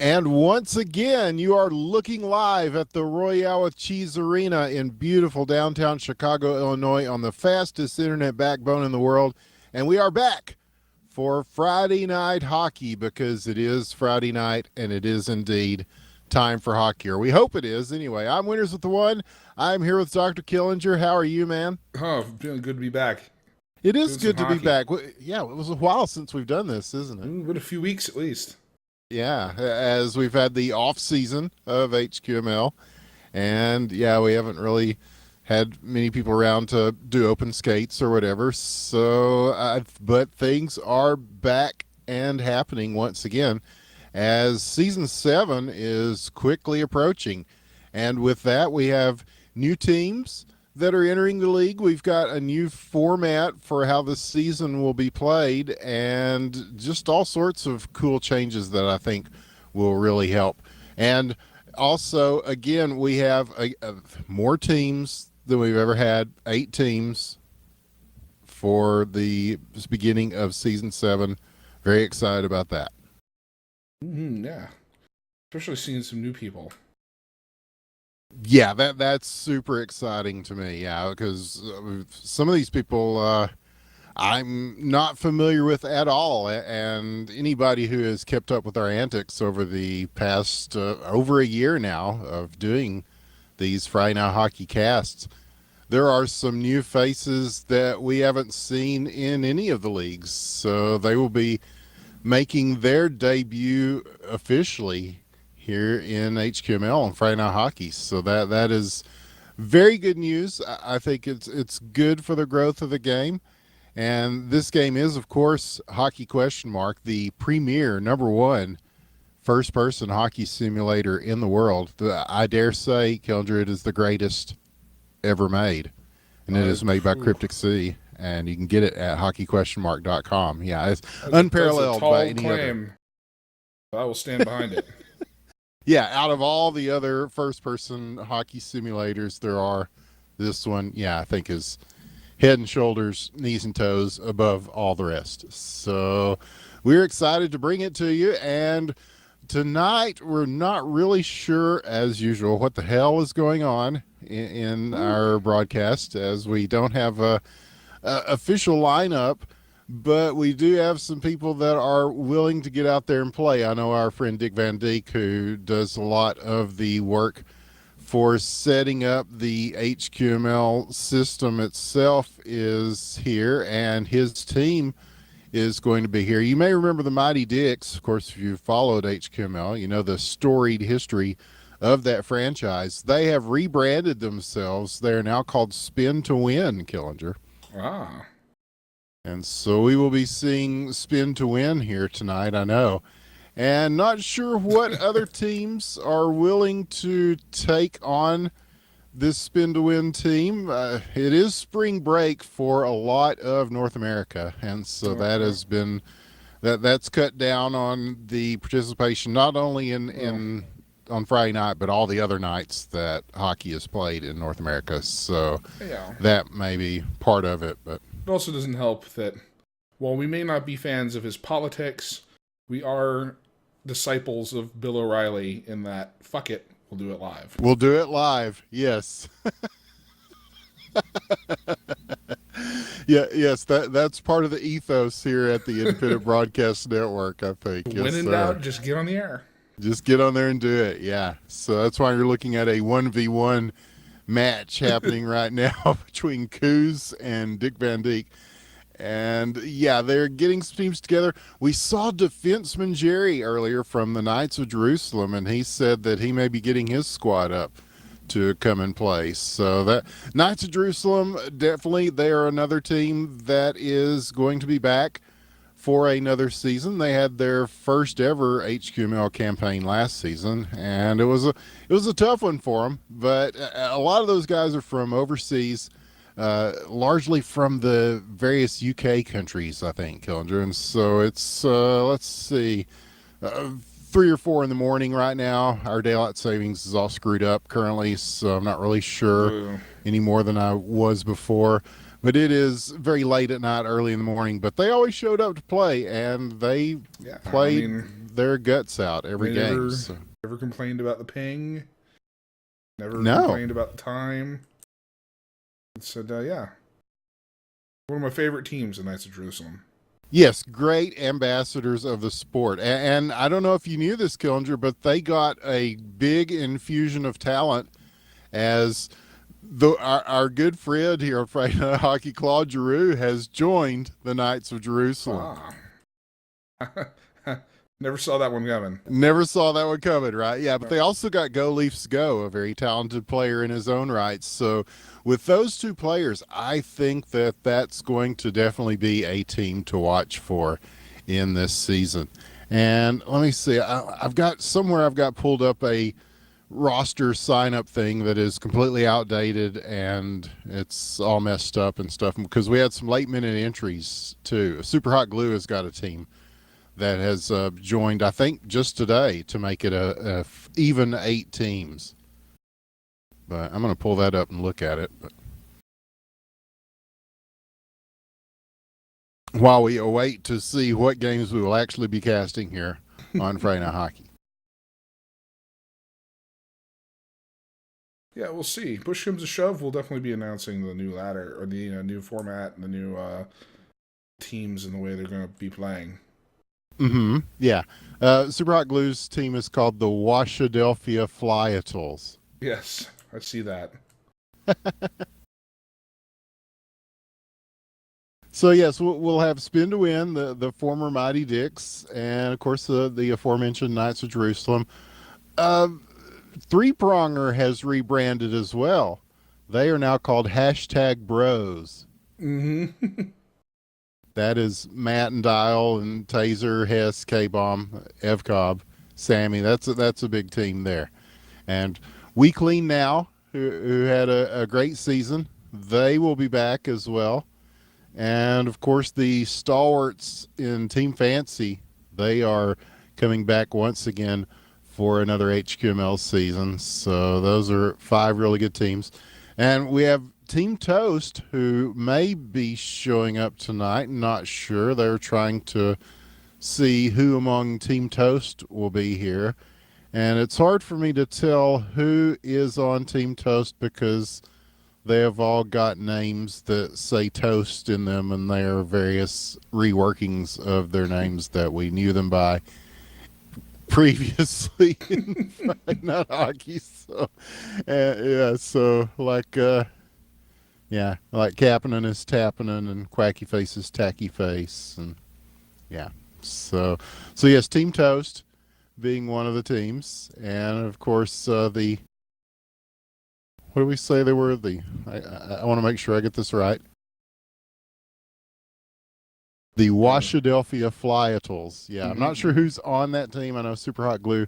And once again, you are looking live at the Royale with Cheese Arena in beautiful downtown Chicago, Illinois, on the fastest internet backbone in the world. And we are back for Friday night hockey because it is Friday night and it is indeed time for hockey, or we hope it is anyway. I'm Winners with the One. I'm here with Dr. Killinger. How are you, man? Oh, feeling good to be back. It is Doing some good to be hockey. back. Yeah, it was a while since we've done this, isn't it? Been a few weeks at least. Yeah, as we've had the off season of HQML. And yeah, we haven't really had many people around to do open skates or whatever. But things are back and happening once again as season 7 is quickly approaching. And with that, we have new teams that are entering the league. We've got a new format for how the season will be played, and just all sorts of cool changes that I think will really help. And also, again, we have more teams than we've ever had. 8 teams for the beginning of season 7. Very excited about that. Yeah. Especially seeing some new people. Yeah, that's super exciting to me. Yeah, because some of these people I'm not familiar with at all, and anybody who has kept up with our antics over the past over a year now of doing these Friday Night Hockey casts, there are some new faces that we haven't seen in any of the leagues. So they will be making their debut officially here in HQML on Friday Night Hockey. So that is very good news. I think it's good for the growth of the game. And this game is, of course, Hockey Question Mark, the premier #1 first-person hockey simulator in the world. I dare say, Killinger, it is the greatest ever made, and it is made by Cryptic Sea, and you can get it at hockeyquestionmark.com. Yeah, it's unparalleled by any claim. other. I will stand behind it. Yeah, out of all the other first-person hockey simulators there are, this one, yeah, I think is head and shoulders, knees and toes above all the rest. So we're excited to bring it to you. And tonight, we're not really sure, as usual, what the hell is going on in our broadcast, as we don't have a official lineup. But we do have some people that are willing to get out there and play. I know our friend Dick Van Dijk, who does a lot of the work for setting up the HQML system itself, is here, and his team is going to be here. You may remember the Mighty Dicks. Of course, if you followed HQML, you know the storied history of that franchise. They have rebranded themselves. They are now called Spin to Win, Killinger. Ah. And so we will be seeing Spin to Win here tonight, I know. And not sure what other teams are willing to take on this Spin to Win team. It is spring break for a lot of North America, and so that has been that's cut down on the participation not only in on Friday night, but all the other nights that hockey is played in North America. So Yeah. that may be part of it, but It also doesn't help that while we may not be fans of his politics, we are disciples of Bill O'Reilly in that, fuck it, we'll do it live. we'll do it live. Yes. Yes, that's part of the ethos here at the Independent Broadcast Network, I think. When Yes, in doubt, just get on the air. just get on there and do it. Yeah. So that's why you're looking at a 1v1 match happening right now between Coos and Dick Van Dijk. And yeah, they're getting some teams together. We saw defenseman Jerry earlier from the Knights of Jerusalem, and he said that he may be getting his squad up to come and play. So that Knights of Jerusalem, definitely, they are another team that is going to be back for another season. They had their first ever HQML campaign last season, and it was a tough one for them. But a lot of those guys are from overseas, largely from the various UK countries, I think, Killinger. And so it's let's see, 3 or 4 in the morning right now. Our daylight savings is all screwed up currently, so I'm not really sure any more than I was before. but it is very late at night, early in the morning. But they always showed up to play, and they Yeah, I played mean, their guts out every they game. never So. never complained about the ping, never No. complained about the time. It said, yeah, one of my favorite teams, the Knights of Jerusalem. Yes, great ambassadors of the sport. And I don't know if you knew this, Killinger, but they got a big infusion of talent as our good friend here on Friday Night Hockey, Claude Giroux, has joined the Knights of Jerusalem. Ah. Never saw that one coming. Never saw that one coming, right? Yeah, but they also got Go Leafs Go, a very talented player in his own right. So with those two players, I think that that's going to definitely be a team to watch for in this season. And let me see, I've got pulled up a roster sign up thing that is completely outdated and it's all messed up and stuff because we had some late minute entries too. Super Hot Glue has got a team that has joined, I think, just today to make it a even 8 teams. But I'm going to pull that up and look at it. But while we await to see what games we will actually be casting here on Friday Night Hockey. Yeah, we'll see. Push comes to shove, we'll definitely be announcing the new ladder or the new format and the new teams and the way they're going to be playing. Mm-hmm. Yeah. Super Hot Glue's team is called the Washadelphia Flyatals. Yes, I see that. So yes, we'll have Spin to Win, the former Mighty Dicks, and of course the aforementioned Knights of Jerusalem. Three Pronger has rebranded as well. They are now called #Bros. Mm-hmm. That is Matt and Dial and Taser, Hess, K-Bomb, Evcobb, Sammy. That's a big team there. And We Clean Now, who had a great season, they will be back as well. And of course, the stalwarts in Team Fancy, they are coming back once again for another HQML season. So those are 5 really good teams. And we have Team Toast, who may be showing up tonight. Not sure. They're trying to see who among Team Toast will be here. And it's hard for me to tell who is on Team Toast because they have all got names that say Toast in them, and they are various reworkings of their names that we knew them by previously in Friday Night Hockey. So, yeah, so like Kapanen is Tapanen and Quacky Face is Tacky Face, and yeah. So yes, Team Toast being one of the teams, and of course the what do we say they were? I want to make sure I get this right. The Washadelphia Flyatals. Yeah, I'm not sure who's on that team. I know Super Hot Glue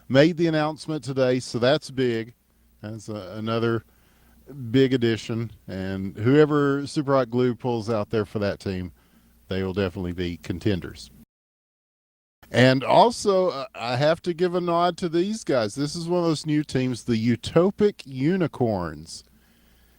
made the announcement today, so that's big. That's another big addition. And whoever Super Hot Glue pulls out there for that team, they will definitely be contenders. And also, I have to give a nod to these guys. This is one of those new teams, the Utopic Unicorns.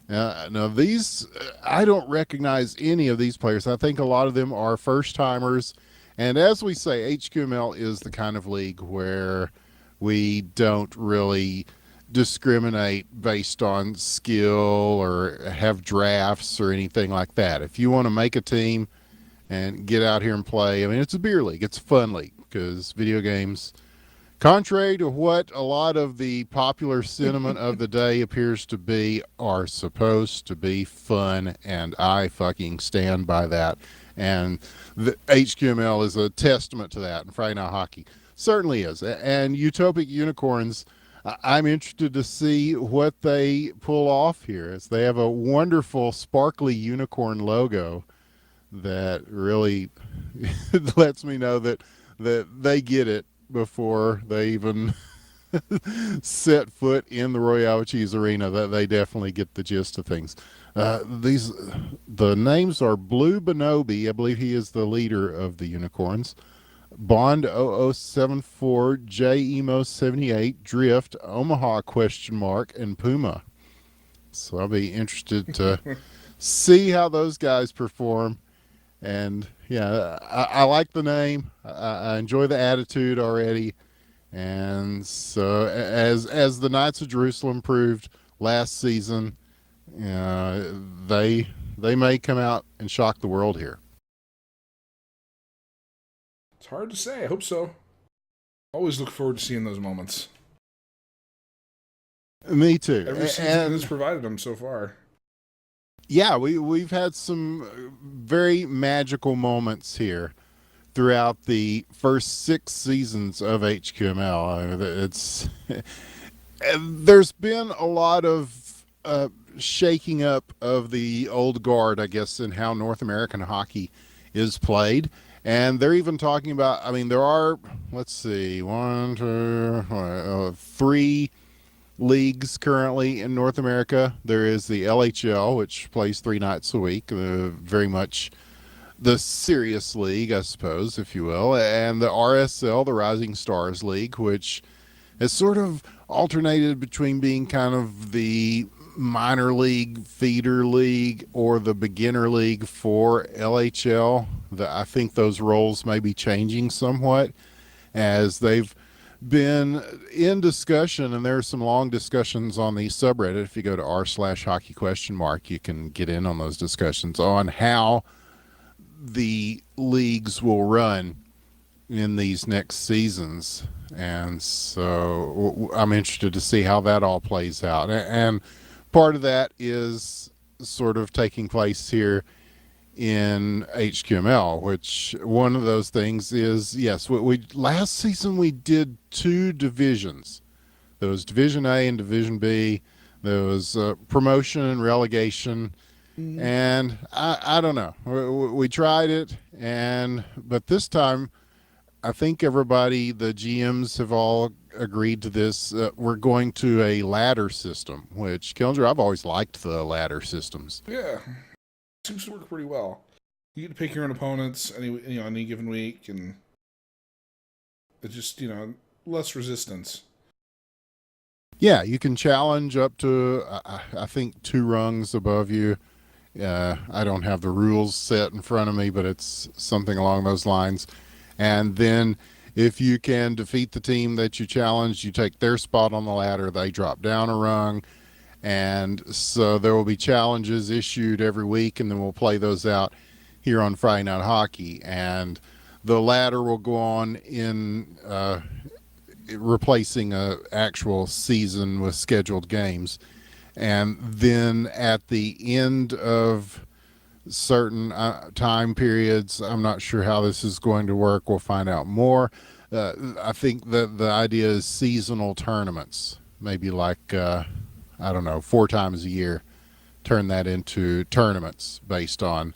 Now these, I don't recognize any of these players. I think a lot of them are first timers. And as we say, HQML is the kind of league where we don't really discriminate based on skill or have drafts or anything like that. If you want to make a team and get out here and play, I mean, it's a beer league. It's a fun league because video games, contrary to what a lot of the popular sentiment of the day appears to be, are supposed to be fun, and I fucking stand by that. And the HQML is a testament to that, and Friday Night Hockey certainly is. And Utopic Unicorns, I'm interested to see what they pull off here, as they have a wonderful sparkly unicorn logo that really lets me know that they get it before they even set foot in the Royale Cheese Arena. That they definitely get the gist of things. The names are Blue Bonobi. I believe he is the leader of the Unicorns. Bond 0074, J Emo 78, Drift, Omaha ? And Puma. So I'll be interested to see how those guys perform. And yeah, I like the name. I enjoy the attitude already. And so as the Knights of Jerusalem proved last season, uh, they they may come out and shock the world here. It's hard to say. I hope so. Always look forward to seeing those moments. Me too. Every season has And provided them so far. yeah, we've had some very magical moments here throughout the first 6 seasons of HQML. It's there's been a lot of shaking up of the old guard, I guess, in how North American hockey is played. And they're even talking about, I mean, there are, let's see, one, two, three leagues currently in North America. There is the LHL, which plays 3 nights a week, very much the serious league, I suppose, if you will, and the RSL, the Rising Stars League, which has sort of alternated between being kind of the minor league feeder league or the beginner league for LHL. I think those roles may be changing somewhat as they've been in discussion, and there are some long discussions on the subreddit. If you go to r/hockey question mark, you can get in on those discussions on how the leagues will run in these next seasons. And so I'm interested to see how that all plays out. And part of that is sort of taking place here in HQML, which one of those things is, yes, we last season we did 2 divisions. There was Division A and Division B. There was promotion and relegation. Mm-hmm. And I don't know. We tried it, but this time I think everybody, the GMs, have all agreed to this. We're going to a ladder system, which, Killinger, I've always liked the ladder systems. Yeah, seems to work pretty well. You get to pick your own opponents any given week, and it's just less resistance. Yeah, you can challenge up to, I think, 2 rungs above you. I don't have the rules set in front of me, but it's something along those lines. And then if you can defeat the team that you challenge, you take their spot on the ladder, they drop down a rung. And so there will be challenges issued every week, and then we'll play those out here on Friday Night Hockey. And the ladder will go on in replacing a actual season with scheduled games. And then at the end of certain time periods, I'm not sure how this is going to work. We'll find out more. I think that the idea is seasonal tournaments, maybe like, I don't know, 4 times a year, turn that into tournaments based on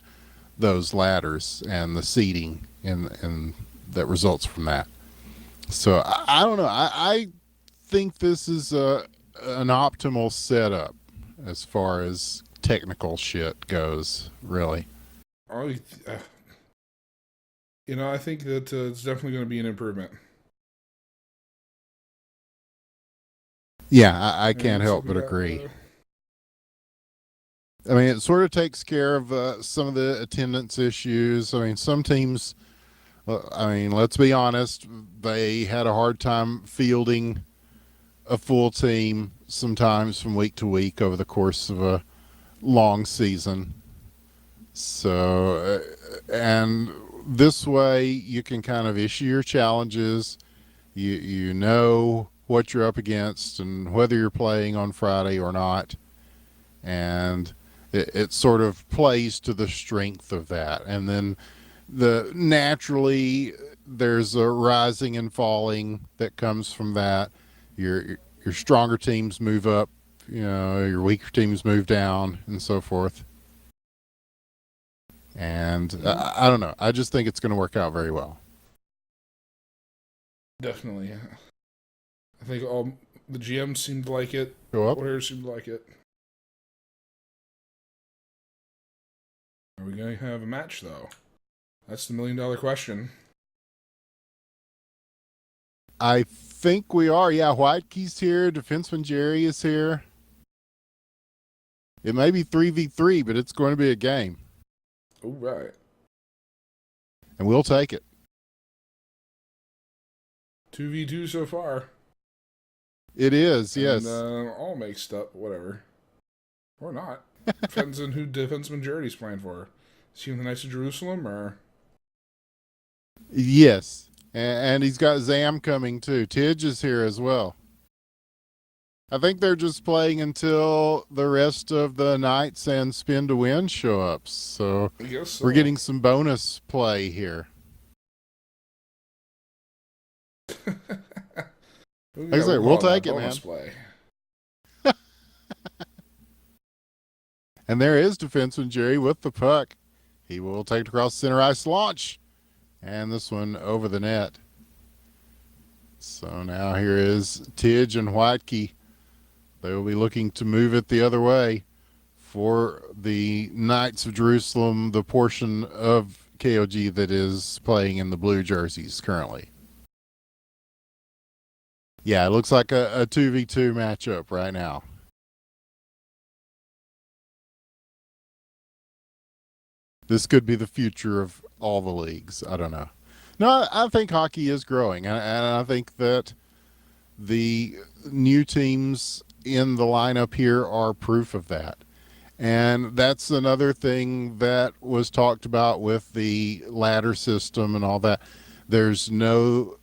those ladders and the seeding and that results from that. So I don't know. I think this is an optimal setup as far as technical shit goes, really. I, uh, I think that it's definitely going to be an improvement. Yeah, I And can't looks like help we but got. agree. I mean, it sort of takes care of some of the attendance issues. I mean, some teams, I mean, let's be honest, they had a hard time fielding a full team sometimes from week to week over the course of a long season. So, and this way you can kind of issue your challenges. You know what you're up against and whether you're playing on Friday or not, and it sort of plays to the strength of that. And then naturally there's a rising and falling that comes from that. Your stronger teams move up, your weaker teams move down, and so forth. And Mhm. I don't know. I just think it's going to work out very well. Definitely, yeah. I think all the GMs seemed to like it. Go up. Players seemed to like it. Are we going to have a match, though? That's the $1 million question. I think we are. Yeah, Whitekey's here. Defenseman Jerry is here. It may be 3v3, but it's going to be a game, All right. and we'll take it. 2v2 so far. It is, And yes. all mixed up, whatever. Or not. Depends on who defenseman Jerry's playing for. Is he in the Knights of Jerusalem or? Yes. And he's got Zam coming too. Tidge is here as well. I think they're just playing until the rest of the Knights and Spin to Win show up. So I guess so. we're getting some bonus play here. Like I said, we'll take it, man. Play. And there is defenseman Jerry with the puck. He will take it across center ice launch. And this one over the net. So now here is Tidge and Whitekey. They will be looking to move it the other way for the Knights of Jerusalem, the portion of KOG that is playing in the blue jerseys currently. Yeah, it looks like a 2v2 matchup right now. This could be the future of all the leagues. I don't know. No, I think hockey is growing, and I think that the new teams in the lineup here are proof of that. And that's another thing that was talked about with the ladder system and all that. There's no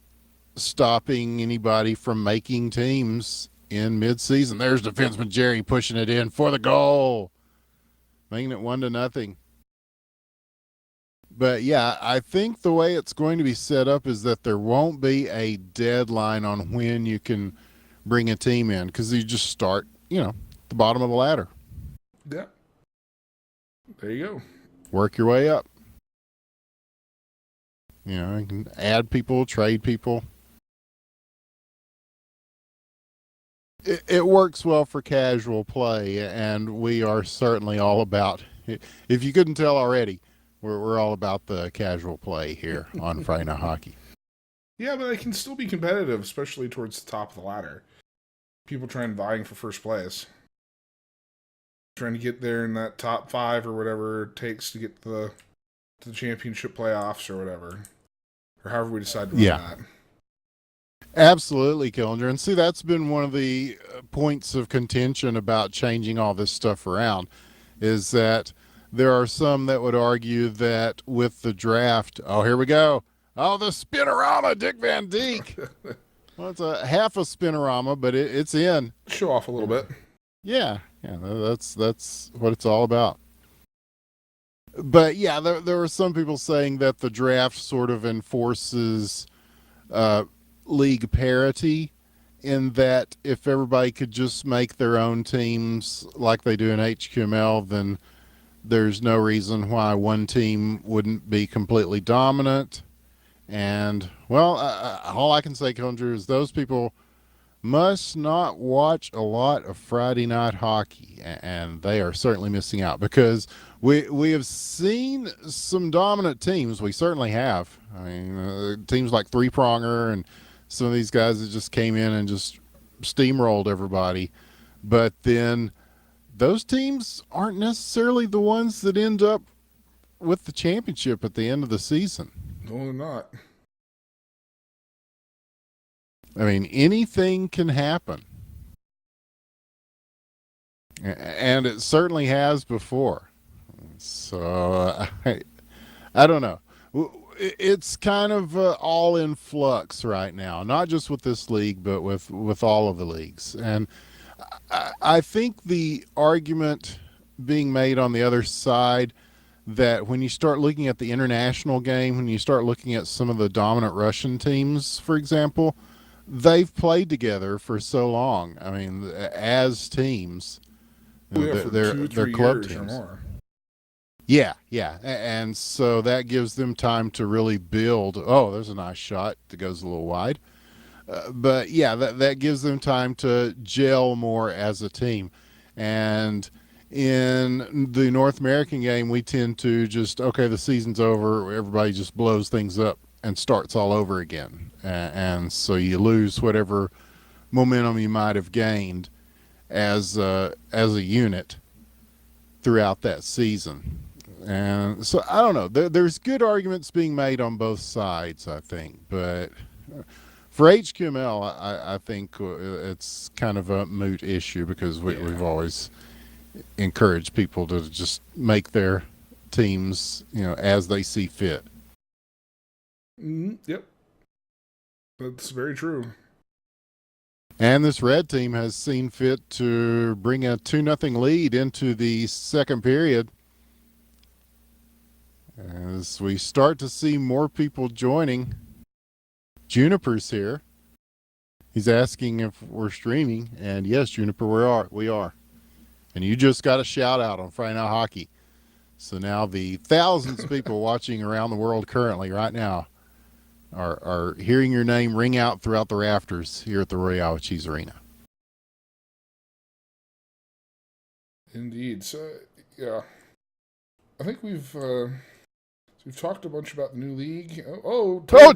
stopping anybody from making teams in midseason. There's defenseman Jerry pushing it in for the goal, making it 1-0. But yeah, I think the way it's going to be set up is that there won't be a deadline on when you can bring a team in, because you just start, the bottom of the ladder. Yeah. There you go. Work your way up. You can add people, trade people. It works well for casual play, and we are certainly all about, if you couldn't tell already, we're all about the casual play here on Friday Night Hockey. Yeah, but it can still be competitive, especially towards the top of the ladder. People vying for first place. Trying to get there in that top 5 or whatever it takes to get to the championship playoffs or whatever. Or however we decide to run that. Absolutely, Killinger. And see, that's been one of the points of contention about changing all this stuff around, is that there are some that would argue that with the draft, oh, here we go. Oh, the spinorama, Dick Van Dijk. Well, it's a half a spinorama, but it's in. Show off a little bit. Yeah, that's what it's all about. But yeah, there are some people saying that the draft sort of enforces league parity, in that if everybody could just make their own teams like they do in HQML, then there's no reason why one team wouldn't be completely dominant. And, well, all I can say, Killinger, is those people must not watch a lot of Friday Night Hockey, and they are certainly missing out, because we have seen some dominant teams. We certainly have. I mean, teams like Three Pronger and some of these guys that just came in and just steamrolled everybody. But then those teams aren't necessarily the ones that end up with the championship at the end of the season. No, they're not. I mean, anything can happen. And it certainly has before. So, I don't know. It's kind of all in flux right now, not just with this league, but with all of the leagues. And I think the argument being made on the other side, that when you start looking at the international game, when you start looking at some of the dominant Russian teams, for example, they've played together for so long. I mean, as teams, they're club teams. Or more. Yeah. And so that gives them time to really build. Oh, there's a nice shot that goes a little wide. But yeah, that gives them time to gel more as a team. And in the North American game, we tend to just, okay, the season's over, everybody just blows things up and starts all over again. And so you lose whatever momentum you might have gained as a unit. throughout that season. And so I don't know. There's good arguments being made on both sides, I think. But for HQML, I think it's kind of a moot issue because we've always encouraged people to just make their teams, as they see fit. Yep. That's very true. And this red team has seen fit to bring a 2-0 lead into the second period. As we start to see more people joining, Juniper's here. He's asking if we're streaming, and yes, Juniper, we are. And you just got a shout out on Friday Night Hockey. So now the thousands of people watching around the world currently right now are hearing your name ring out throughout the rafters here at the Royale Cheese Arena. Indeed. So, yeah. I think we've talked a bunch about the new league.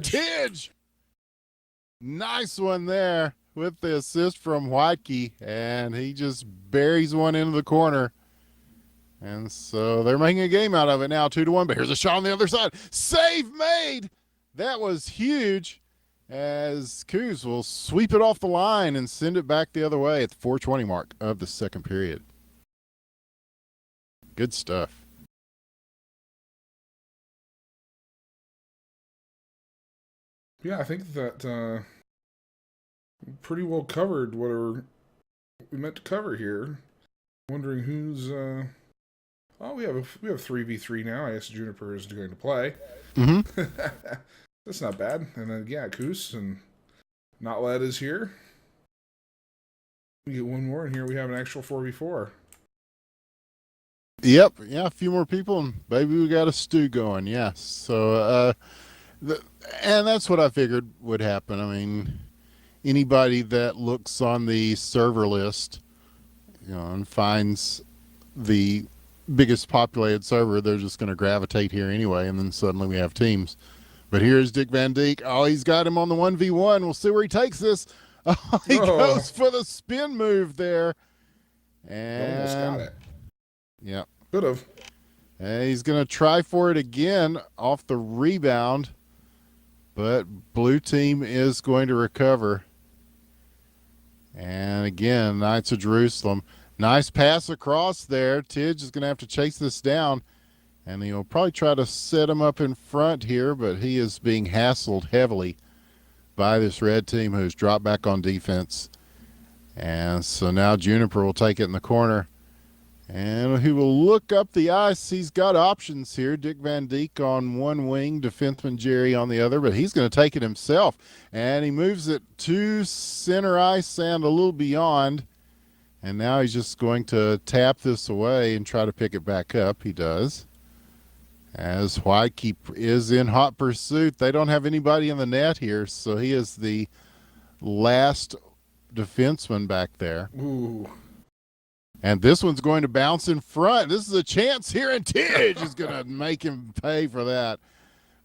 Tidge! Nice one there with the assist from Whitekey, and he just buries one into the corner. And so they're making a game out of it now, 2-1. But here's a shot on the other side. Save made! That was huge, as Coos will sweep it off the line and send it back the other way at the 4:20 mark of the second period. Good stuff. Yeah, I think that pretty well covered what we meant to cover here. Wondering who's we have 3v3 now. I guess Juniper is going to play. Mm-hmm. That's not bad. And then Koos and Notled is here. We get one more, and here we have an actual 4v4. Yep, yeah, a few more people, and maybe we got a stew going. Yes, so and that's what I figured would happen. I mean, anybody that looks on the server list, and finds the biggest populated server, they're just going to gravitate here anyway, and then suddenly we have teams. But here's Dick Van Dijk. Oh, he's got him on the 1v1. We'll see where he takes this. Oh, he goes for the spin move there. And almost got it. Yep. Could have. And he's going to try for it again off the rebound. But blue team is going to recover. And again, Knights of Jerusalem. Nice pass across there. Tidge is going to have to chase this down. And he'll probably try to set him up in front here, but he is being hassled heavily by this red team who's dropped back on defense. And so now Juniper will take it in the corner. And he will look up the ice. He's got options here. Dick Van Dijk on one wing, defenseman Jerry on the other, but he's going to take it himself. And he moves it to center ice and a little beyond. And now he's just going to tap this away and try to pick it back up. He does. As Whitekey is in hot pursuit. They don't have anybody in the net here, so he is the last defenseman back there. Ooh. And this one's going to bounce in front. This is a chance here, and Tidge is going to make him pay for that.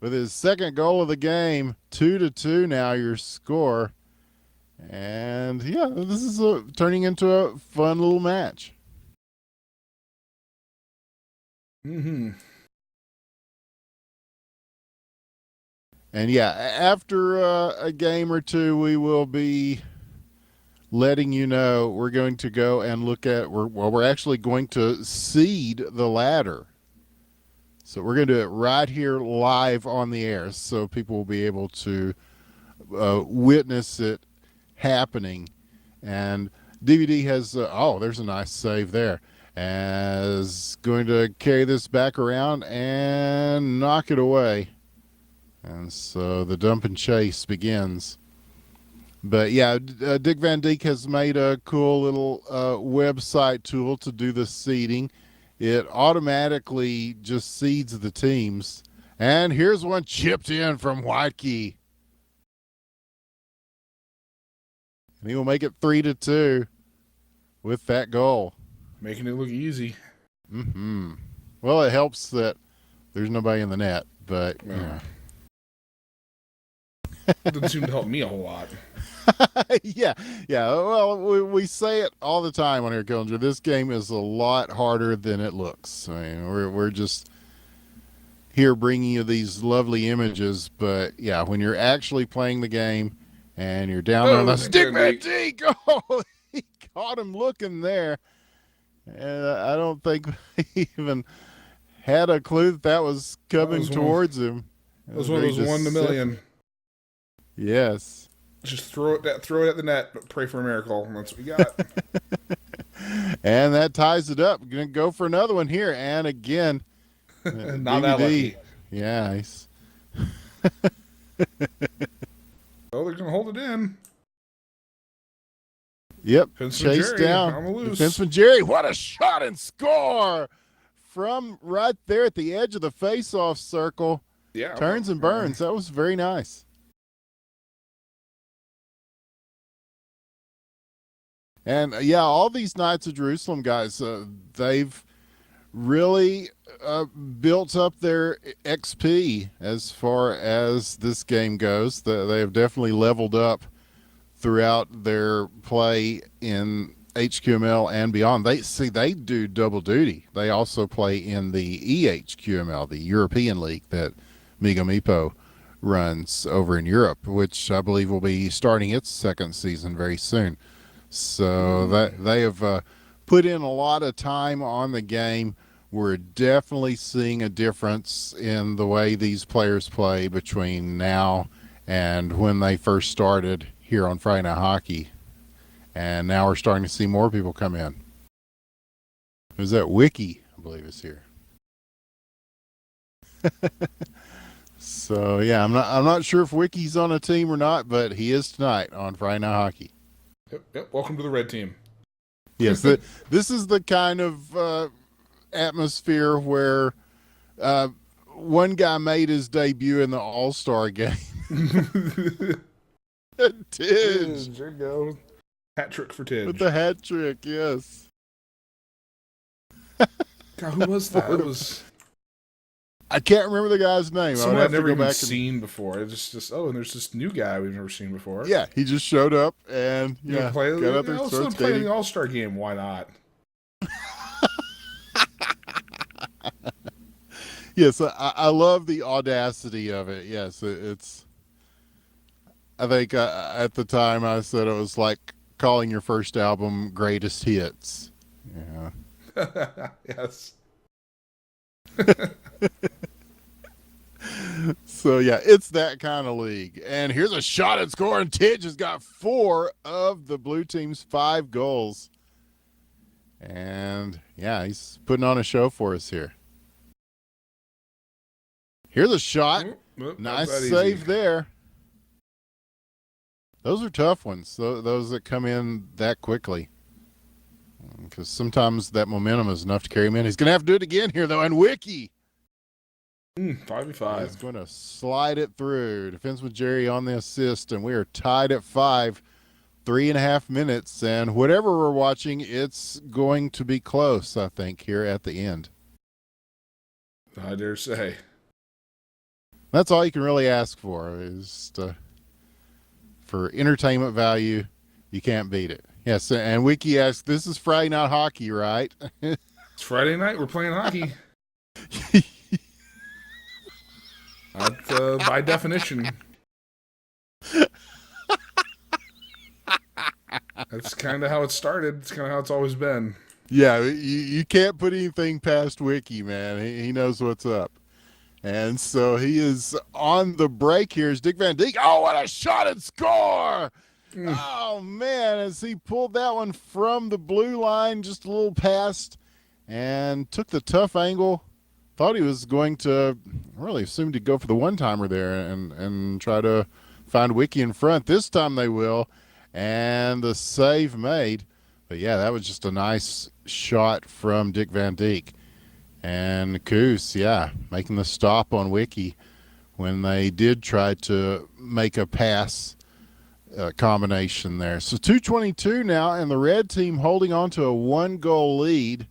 With his second goal of the game, 2-2 now your score. And, yeah, this is turning into a fun little match. Mm-hmm. And, yeah, after a game or two, we will be letting you know we're going to go and look at, we're actually going to seed the ladder. So we're going to do it right here live on the air so people will be able to witness it happening. And DVD has, there's a nice save there. As going to carry this back around and knock it away. And so the dump and chase begins. But yeah, Dick Van Dijk has made a cool little website tool to do the seeding. It automatically just seeds the teams. And here's one chipped in from Whitekey. And he will make it 3-2 with that goal. Making it look easy. Mm-hmm. Well, it helps that there's nobody in the net, but Doesn't seem to help me a whole lot. Yeah, yeah. Well, we say it all the time on here, Killinger. This game is a lot harder than it looks. I mean, we're just here bringing you these lovely images, but yeah, when you're actually playing the game and you're down there on Oh, the Dick stick Van man Dyke. deke, oh, he caught him looking there, and I don't think he even had a clue that that was That coming was one. towards him. It That was was one of very those 1 in a million. deceptive. Yes. Just throw it at the net, but pray for a miracle. And that's what we got. And that ties it up. Gonna go for another one here, and again, Not that DVD. lucky. Yeah, he's Oh, they're gonna hold it in. yep, Defenseman chased Jerry down. on the loose. Defenseman Jerry, what a shot and score from right there at the edge of the face-off circle. Yeah, Turns and burns. That was very nice. And yeah, all these Knights of Jerusalem guys, they've really built up their XP as far as this game goes. They have definitely leveled up throughout their play in HQML and beyond. They do double duty. They also play in the EHQML, the European League that Migo Mipo runs over in Europe, which I believe will be starting its second season very soon. So that they have put in a lot of time on the game. We're definitely seeing a difference in the way these players play between now and when they first started here on Friday Night Hockey. And now we're starting to see more people come in. Who's that? Wiki, I believe, is here. So yeah, I'm not sure if Wiki's on a team or not, but he is tonight on Friday Night Hockey. Yep. Welcome to the red team. Yes, this is the kind of atmosphere where one guy made his debut in the All-Star game. Tidge. There you go. Hat trick for Tidge. With the hat trick, yes. God, who was that? It was I can't remember the guy's name. someone I've never even and seen before. It's just and there's this new guy we've never seen before. yeah, he just showed up and got out there, Also started playing skating. the All-Star game. Why not? Yes, I love the audacity of it. Yes, it's. I think at the time I said it was like calling your first album "Greatest Hits." Yeah. Yes. So yeah, it's that kind of league. And here's a shot at score, and Tidge has got 4 of the blue team's 5 goals. And yeah, he's putting on a show for us here. Here's a shot. Nice save there. Those are tough ones. Those that come in that quickly. Because sometimes that momentum is enough to carry him in. He's going to have to do it again here, though. And Wiki 5v5. is going to slide it through. Defenseman Jerry on the assist, and we are tied at 5. 3.5 minutes, and whatever we're watching, it's going to be close, I think, here at the end. I dare say. That's all you can really ask for is for entertainment value. You can't beat it. Yes, and Wiki asks, this is Friday Night Hockey, right? It's Friday night. We're playing hockey. By definition. That's kind of how it started. It's kind of how it's always been. Yeah, you can't put anything past Wiki, man. He knows what's up. And so he is on the break here. Is Dick Van Dyke. Oh, what a shot and score! Oh, man, as he pulled that one from the blue line, just a little past, and took the tough angle. Thought he was going to, really assumed he'd go for the one-timer there and try to find Wiki in front. This time they will, and the save made. But, yeah, that was just a nice shot from Dick Van Dyke. And Coos, yeah, making the stop on Wiki when they did try to make a pass combination there. So 2:22 now, and the red team holding on to a 1-goal lead.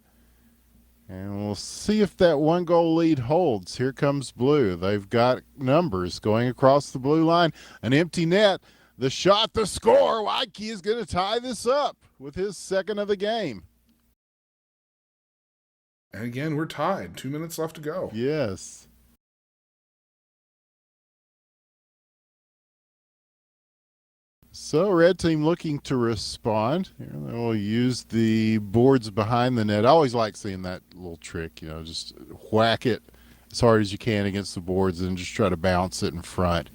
And we'll see if that 1-goal lead holds. Here comes blue. They've got numbers going across the blue line. An empty net. The shot, the score. Waikiki is going to tie this up with his second of the game. And again, we're tied. 2 minutes left to go. Yes. So red team looking to respond. Here they will use the boards behind the net. I always like seeing that little trick, just whack it as hard as you can against the boards and just try to bounce it in front.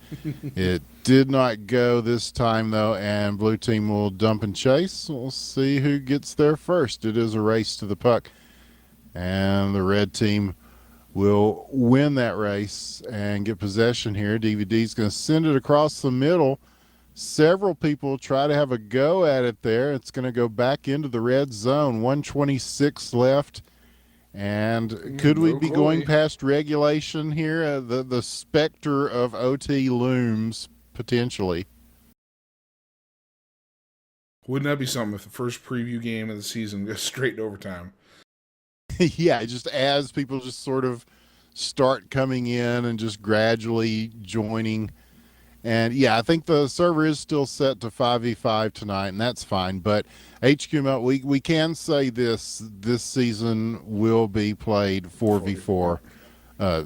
It did not go this time though, and blue team will dump and chase. We'll see who gets there first. It is a race to the puck, and the red team will win that race and get possession here. DVD's going to send it across the middle. Several people try to have a go at it there. It's going to go back into the red zone. 1:26 left. And could we be going past regulation here? The specter of OT looms potentially. Wouldn't that be something if the first preview game of the season goes straight to overtime? Yeah, just as people just sort of start coming in and just gradually joining. And yeah, I think the server is still set to 5v5 tonight, and that's fine. But HQML, we can say this season will be played 4v4,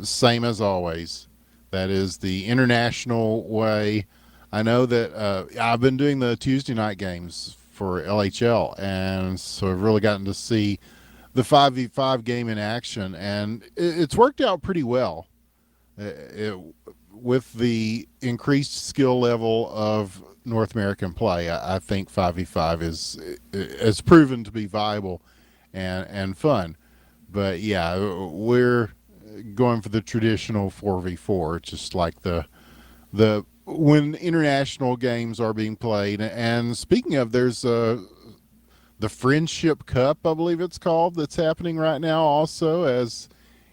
same as always. That is the international way. I know that I've been doing the Tuesday night games for LHL, and so I've really gotten to see the 5v5 game in action, and it's worked out pretty well. With the increased skill level of North American play, I think 5v5 has proven to be viable and fun. But yeah, we're going for the traditional 4v4, just like the when international games are being played. And speaking of, there's the Friendship Cup, I believe it's called, that's happening right now also, as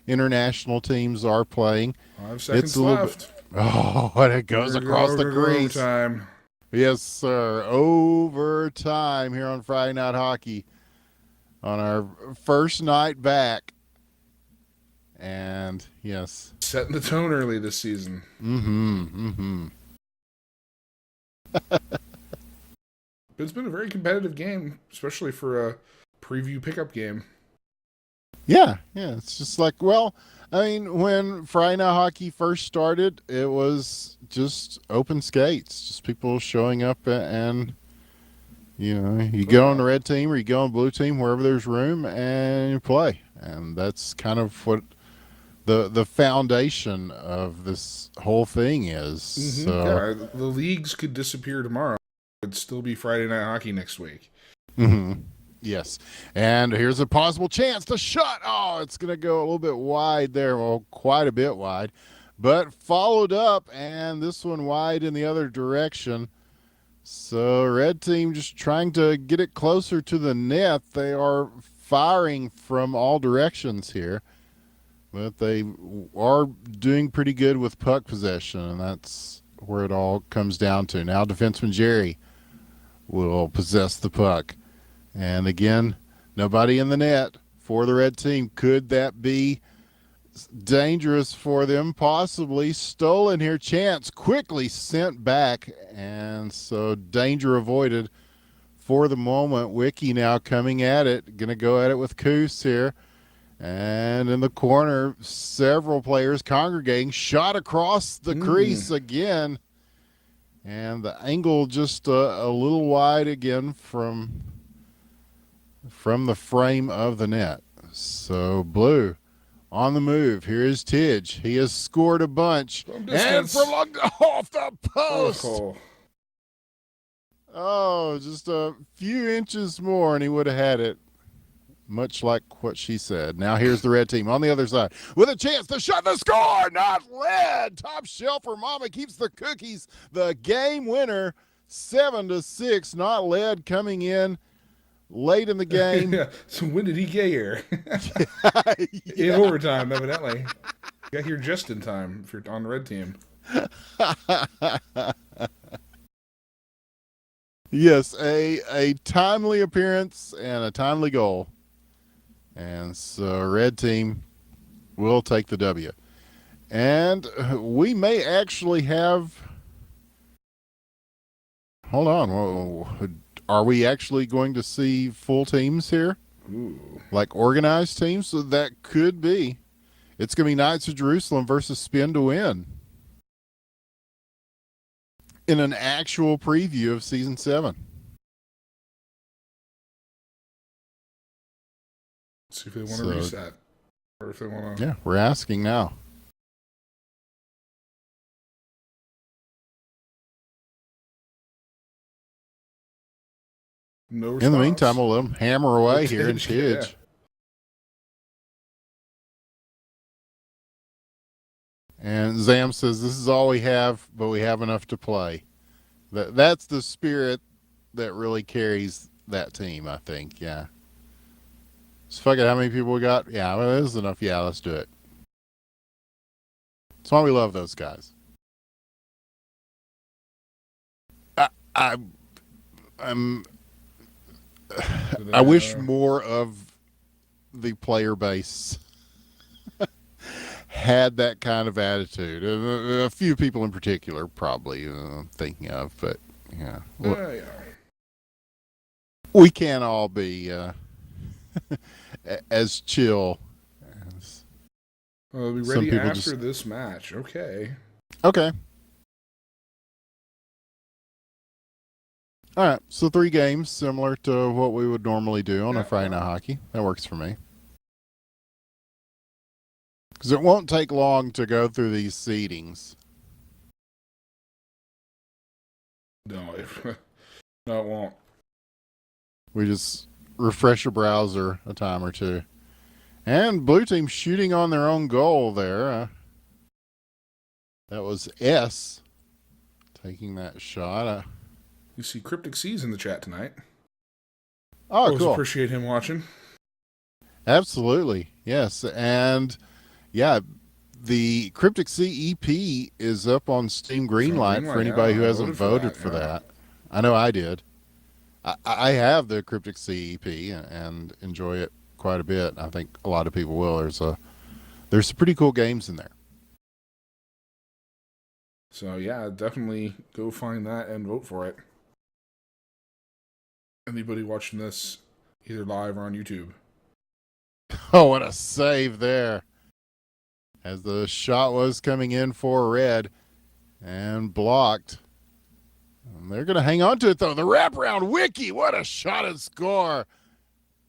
international teams are playing. 5 seconds left. And it goes across the crease. Overtime. Yes, sir. Overtime here on Friday Night Hockey on our first night back. And yes. Setting the tone early this season. But it's been a very competitive game, especially for a preview pickup game. Yeah. It's just like, well, I mean, when Friday Night Hockey first started, it was just open skates, just people showing up and, you go on the red team or you go on blue team, wherever there's room, and you play. And that's kind of what the foundation of this whole thing is. Mm-hmm. So, yeah, the leagues could disappear tomorrow. It'd still be Friday Night Hockey next week. Mm-hmm. Yes. And here's a possible chance. The shot. Oh, it's going to go a little bit wide there. Well, quite a bit wide. But followed up, and this one wide in the other direction. So red team just trying to get it closer to the net. They are firing from all directions here. But they are doing pretty good with puck possession, and that's where it all comes down to. Now defenseman Jerry will possess the puck. And again, nobody in the net for the red team. Could that be dangerous for them? Possibly. Stolen here. Chance quickly sent back. And so danger avoided for the moment. Wiki now coming at it. Going to go at it with Coos here. And in the corner, several players congregating. Shot across the crease again. And the angle just a little wide again from the frame of the net. So blue on the move. Here is Tidge. He has scored a bunch. And from off the post. Oh, just a few inches more and he would have had it. Much like what she said. Now here's the red team on the other side with a chance to shot the score. Not led. Top shelf for Mama keeps the cookies. The game winner, 7-6. Not led coming in late in the game. Yeah. So when did he get here? In overtime, evidently. Got here just in time if you're on the red team. Yes, a timely appearance and a timely goal. And so red team will take the W. And we may actually have hold on. Whoa, are we actually going to see full teams here? Ooh. Like organized teams? So that could be. It's going to be Knights of Jerusalem versus Spin to Win in an actual preview of Season 7. Let's see if they want to So, reset. Or if they want to. yeah, we're asking now. No response. In the meantime, we'll let them hammer away here in Tidge, yeah. Tidge. And Zam says, this is all we have, but we have enough to play. That's the spirit that really carries that team, I think. Yeah. So fuck it, how many people we got? Yeah, well, this is enough. Yeah, let's do it. That's why we love those guys. I I'm I wish more of the player base had that kind of attitude. A few people in particular, probably thinking of, but yeah, Yeah. we can't all be as chill as We'll be some ready people. after this match. Okay. Okay. All right, so 3 games, similar to what we would normally do on a Friday Night Hockey. That works for me. Because it won't take long to go through these seedings. No, no, it won't. We just refresh a browser a time or two. And blue team shooting on their own goal there. That was S taking that shot. You see Cryptic C's in the chat tonight. Oh, Always cool. appreciate him watching. Absolutely. Yes. And yeah, the Cryptic C EP is up on Steam Greenlight for anybody who hasn't voted for that. I know I did. I have the Cryptic C EP and enjoy it quite a bit. I think a lot of people will. There's some pretty cool games in there. So yeah, definitely go find that and vote for it. Anybody watching this either live or on YouTube. Oh, what a save there. As the shot was coming in for red and blocked. And they're going to hang on to it, though. The wraparound Wiki. What a shot and score.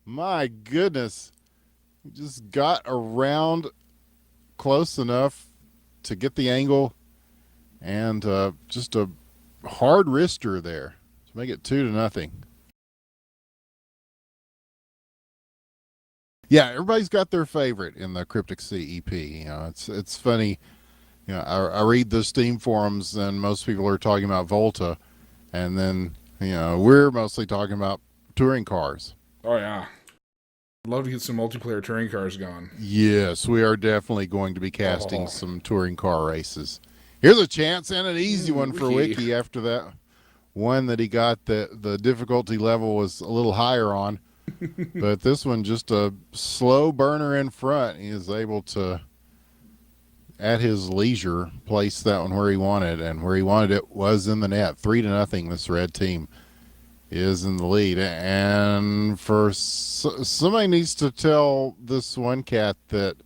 My goodness. He just got around close enough to get the angle. And just a hard wrister there to make it 2-0. Yeah, everybody's got their favorite in the Cryptic C EP. You know, it's funny. You know, I read the Steam forums, and most people are talking about Volta, and then we're mostly talking about touring cars. Oh yeah, I'd love to get some multiplayer touring cars going. Yes, we are definitely going to be casting some touring car races. Here's a chance and an easy one for Wiki after that one that he got. The difficulty level was a little higher on. But this one, just a slow burner in front. He is able to, at his leisure, place that one where he wanted. And where he wanted it was in the net. 3-0, this red team is in the lead. And somebody needs to tell this one cat that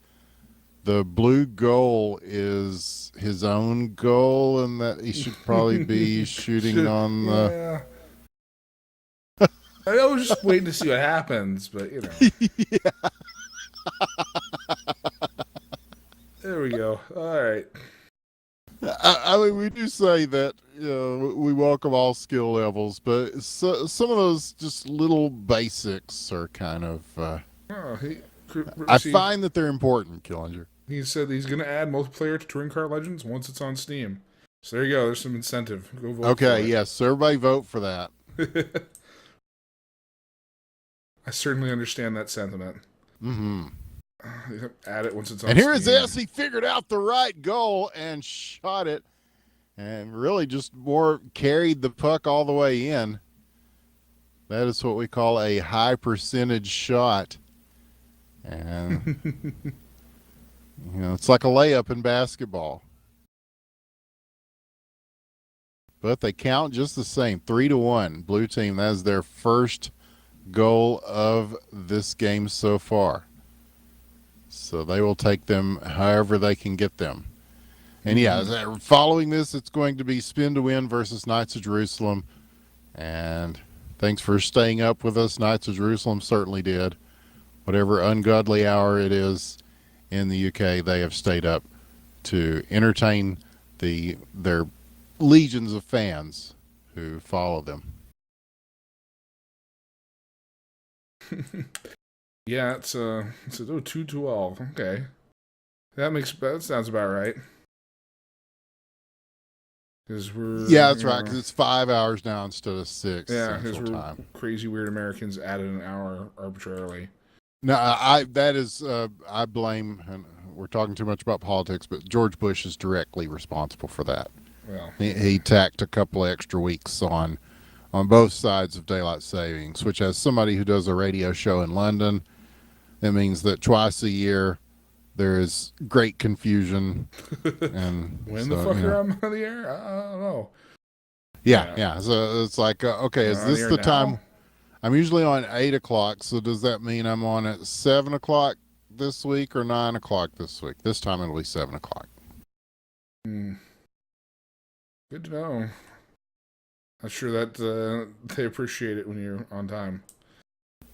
the blue goal is his own goal and that he should probably be shooting on the... Yeah. I was just waiting to see what happens, but Yeah. There we go. All right. I mean, we do say that we welcome all skill levels, but some of those just little basics are kind of. I find that they're important, Killinger. He said he's going to add multiplayer to Touring Car Legends once it's on Steam. So there you go. There's some incentive. Go vote. Okay, yes, so everybody vote for that. I certainly understand that sentiment. Mm-hmm. Add it once it's on And here Steam. is S. He figured out the right goal and shot it, and really just more carried the puck all the way in. That is what we call a high percentage shot. And, it's like a layup in basketball. but they count just the same. 3-1. Blue team, that is their first goal of this game so far. So they will take them however they can get them. And yeah, following this, it's going to be Spin to Win versus Knights of Jerusalem. And thanks for staying up with us. Knights of Jerusalem certainly did. Whatever ungodly hour it is in the UK, they have stayed up to entertain their legions of fans who follow them. Yeah, it's a 2-12. Okay, that sounds about right. Because Yeah, that's right. Because it's 5 hours now instead of 6 yeah, because Central we're Time. crazy weird Americans added an hour arbitrarily. No, that is I blame, and we're talking too much about politics, but George Bush is directly responsible for that. Well, He tacked a couple of extra weeks on both sides of daylight savings, which, as somebody who does a radio show in London, it means that twice a year there is great confusion. And when so, the fuck are I'm on the air? I don't know. Yeah. So it's like, okay, is this the time? I'm usually on 8 o'clock. So does that mean I'm on at 7 o'clock this week or 9 o'clock this week? This time it'll be 7 o'clock. Good to know. I'm sure that they appreciate it when you're on time.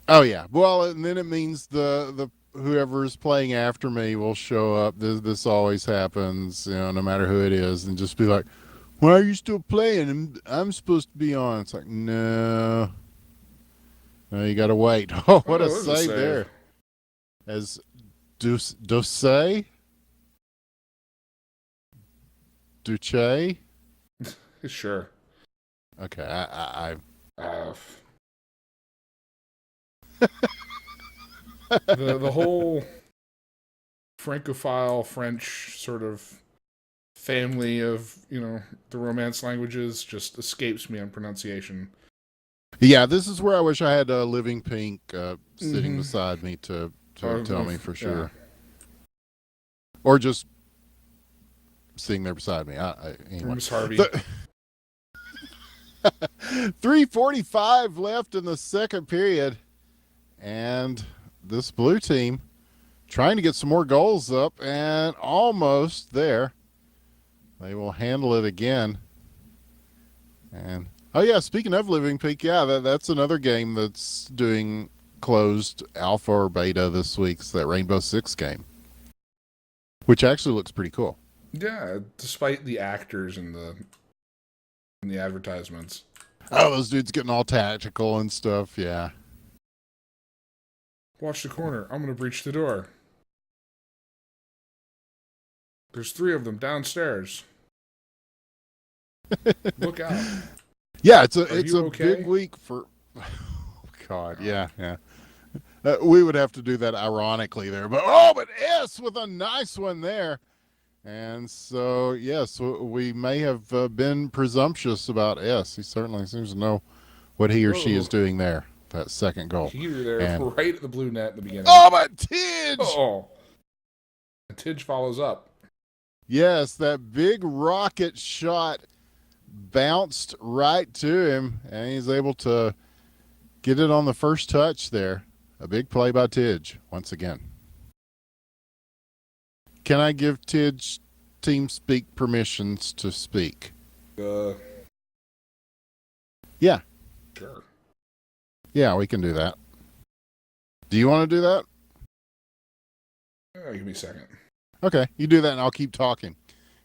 Oh yeah. Well, and then it means the whoever's playing after me will show up. This always happens, no matter who it is, and just be like, "Why are you still playing? I'm supposed to be on." It's like, no, you got to wait. Oh, what a save there! As Duce, Duce. Sure. Okay, I the whole Francophile French sort of family of the Romance languages just escapes me on pronunciation. Yeah, this is where I wish I had Living Pink sitting beside me to tell me for sure, or just sitting there beside me. Anyway. Miss Harvey. 3:45 left in the second period, and this blue team trying to get some more goals up and almost there. They will handle it again. And oh yeah, speaking of Living Peak, yeah, that's another game that's doing closed alpha or beta this week. It's that Rainbow Six game, which actually looks pretty cool. Yeah, despite the actors and the advertisements. Oh, those dudes getting all tactical and stuff. Yeah. Watch the corner. I'm gonna breach the door. There's 3 of them downstairs. Look out. Yeah, it's a okay? big week for. Oh, God, yeah. We would have to do that ironically there, but S with a nice one there. And so, yes, we may have been presumptuous about S. He certainly seems to know what he or she is doing there. That second goal. Heater there, right at the blue net in the beginning. Oh, but Tidge! Oh, Tidge follows up. Yes, that big rocket shot bounced right to him, and he's able to get it on the first touch there. A big play by Tidge once again. Can I give Tidge TeamSpeak permissions to speak? Yeah. Sure. Yeah, we can do that. Do you want to do that? Give me a second. Okay, you do that and I'll keep talking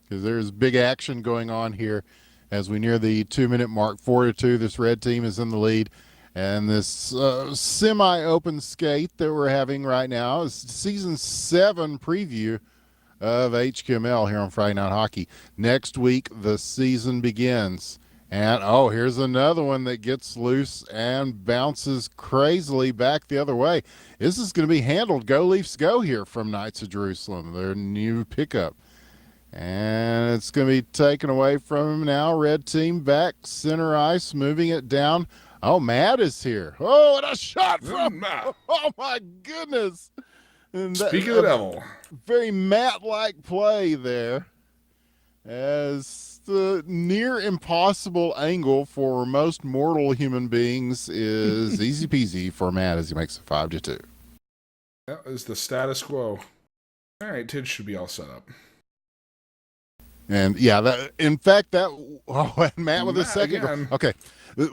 because there's big action going on here as we near the 2-minute mark. 4-2, this red team is in the lead. And this semi-open skate that we're having right now is Season 7 preview of HQML here on Friday Night Hockey. Next week, the season begins. And, here's another one that gets loose and bounces crazily back the other way. This is going to be handled. Go Leafs go here from Knights of Jerusalem, their new pickup. And it's going to be taken away from him now. Red team back, center ice, moving it down. Oh, Matt is here. Oh, and a shot from Matt. Oh, my goodness. And Speak of the devil. Very Matt-like play there as the near impossible angle for most mortal human beings is easy peasy for Matt as he makes it 5-2. That is the status quo. All right, Tid should be all set up. And yeah, that in fact that and Matt with a second goal. Again. Okay,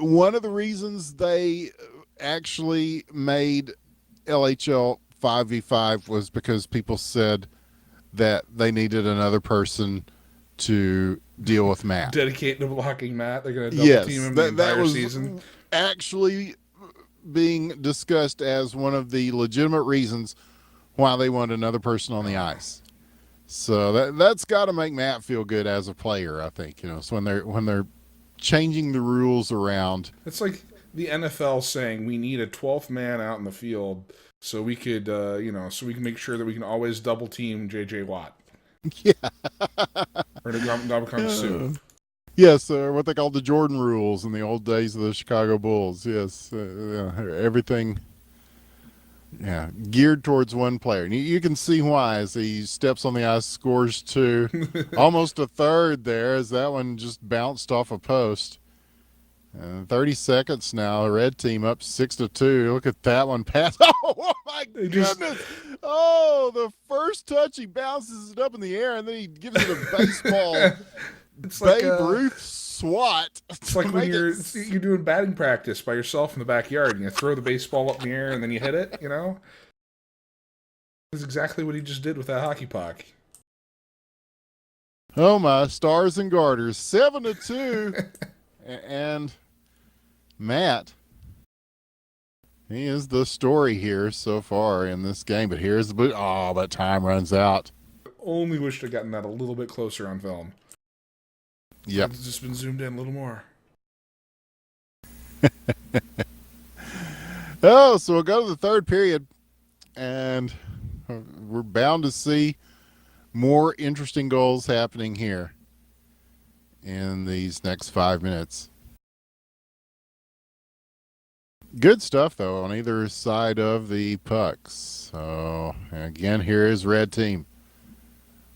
one of the reasons they actually made LHL 5v5 was because people said that they needed another person to deal with Matt. Dedicate to blocking Matt. They're going to double team him the entire that was season. actually being discussed as one of the legitimate reasons why they want another person on the ice. So that's got to make Matt feel good as a player, I think. You know, so when they're changing the rules around, it's like the NFL saying we need a 12th man out in the field so we could, so we can make sure that we can always double team JJ Watt. Yeah, or to come soon. Yes, what they called the Jordan rules in the old days of the Chicago Bulls. Yes, everything. Yeah, geared towards one player. And you can see why as he steps on the ice, scores 2, almost a third there as that one just bounced off a post. 30 seconds now, the red team up 6-2. Look at that one pass. Oh my goodness. Oh, the first touch, he bounces it up in the air and then he gives it a baseball. It's Babe Ruth swat. It's like when you're doing batting practice by yourself in the backyard and you throw the baseball up in the air and then you hit it, you know? That's exactly what he just did with that hockey puck. Oh my stars and garters. 7-2. And Matt, he is the story here so far in this game. But here's the boot. Oh, but time runs out. Only wished I'd gotten that a little bit closer on film. Yep. It's just been zoomed in a little more. Oh, so we'll go to the third period, and we're bound to see more interesting goals happening here in these next 5 minutes. Good stuff, though, on either side of the pucks. So, again, here is red team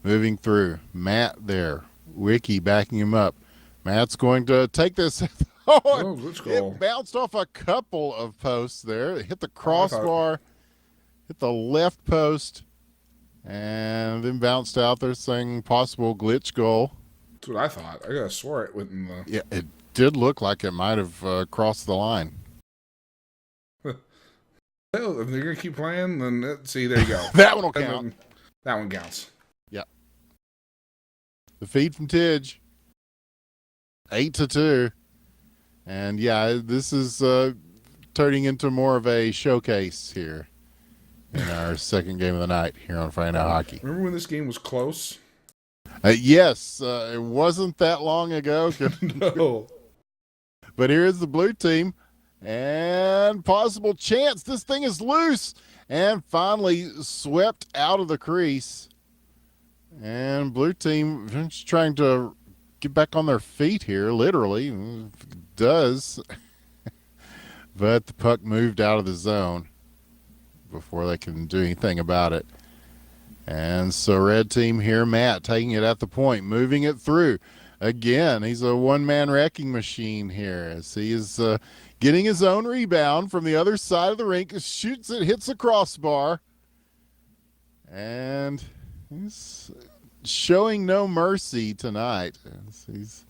moving through. Matt there. Wiki backing him up. Matt's going to take this. Good goal. It bounced off a couple of posts there. It hit the crossbar, hit the left post, and then bounced out there saying possible glitch goal. That's what I thought. I could have swore it went in the... Yeah, it did look like it might have crossed the line. Well, if they're going to keep playing, then see, there you go. That one will count. That one counts. Yep. The feed from Tidge. 8-2. And yeah, this is turning into more of a showcase here in our second game of the night here on Friday Night Hockey. Remember when this game was close? Yes, it wasn't that long ago. No. But here's the blue team. And possible chance. This thing is loose. And finally swept out of the crease. And blue team just trying to get back on their feet here, literally. Does. But the puck moved out of the zone before they can do anything about it. And so red team here, Matt taking it at the point, moving it through. Again, he's a one-man wrecking machine here as he is getting his own rebound from the other side of the rink, shoots it, hits the crossbar, and he's showing no mercy tonight. He's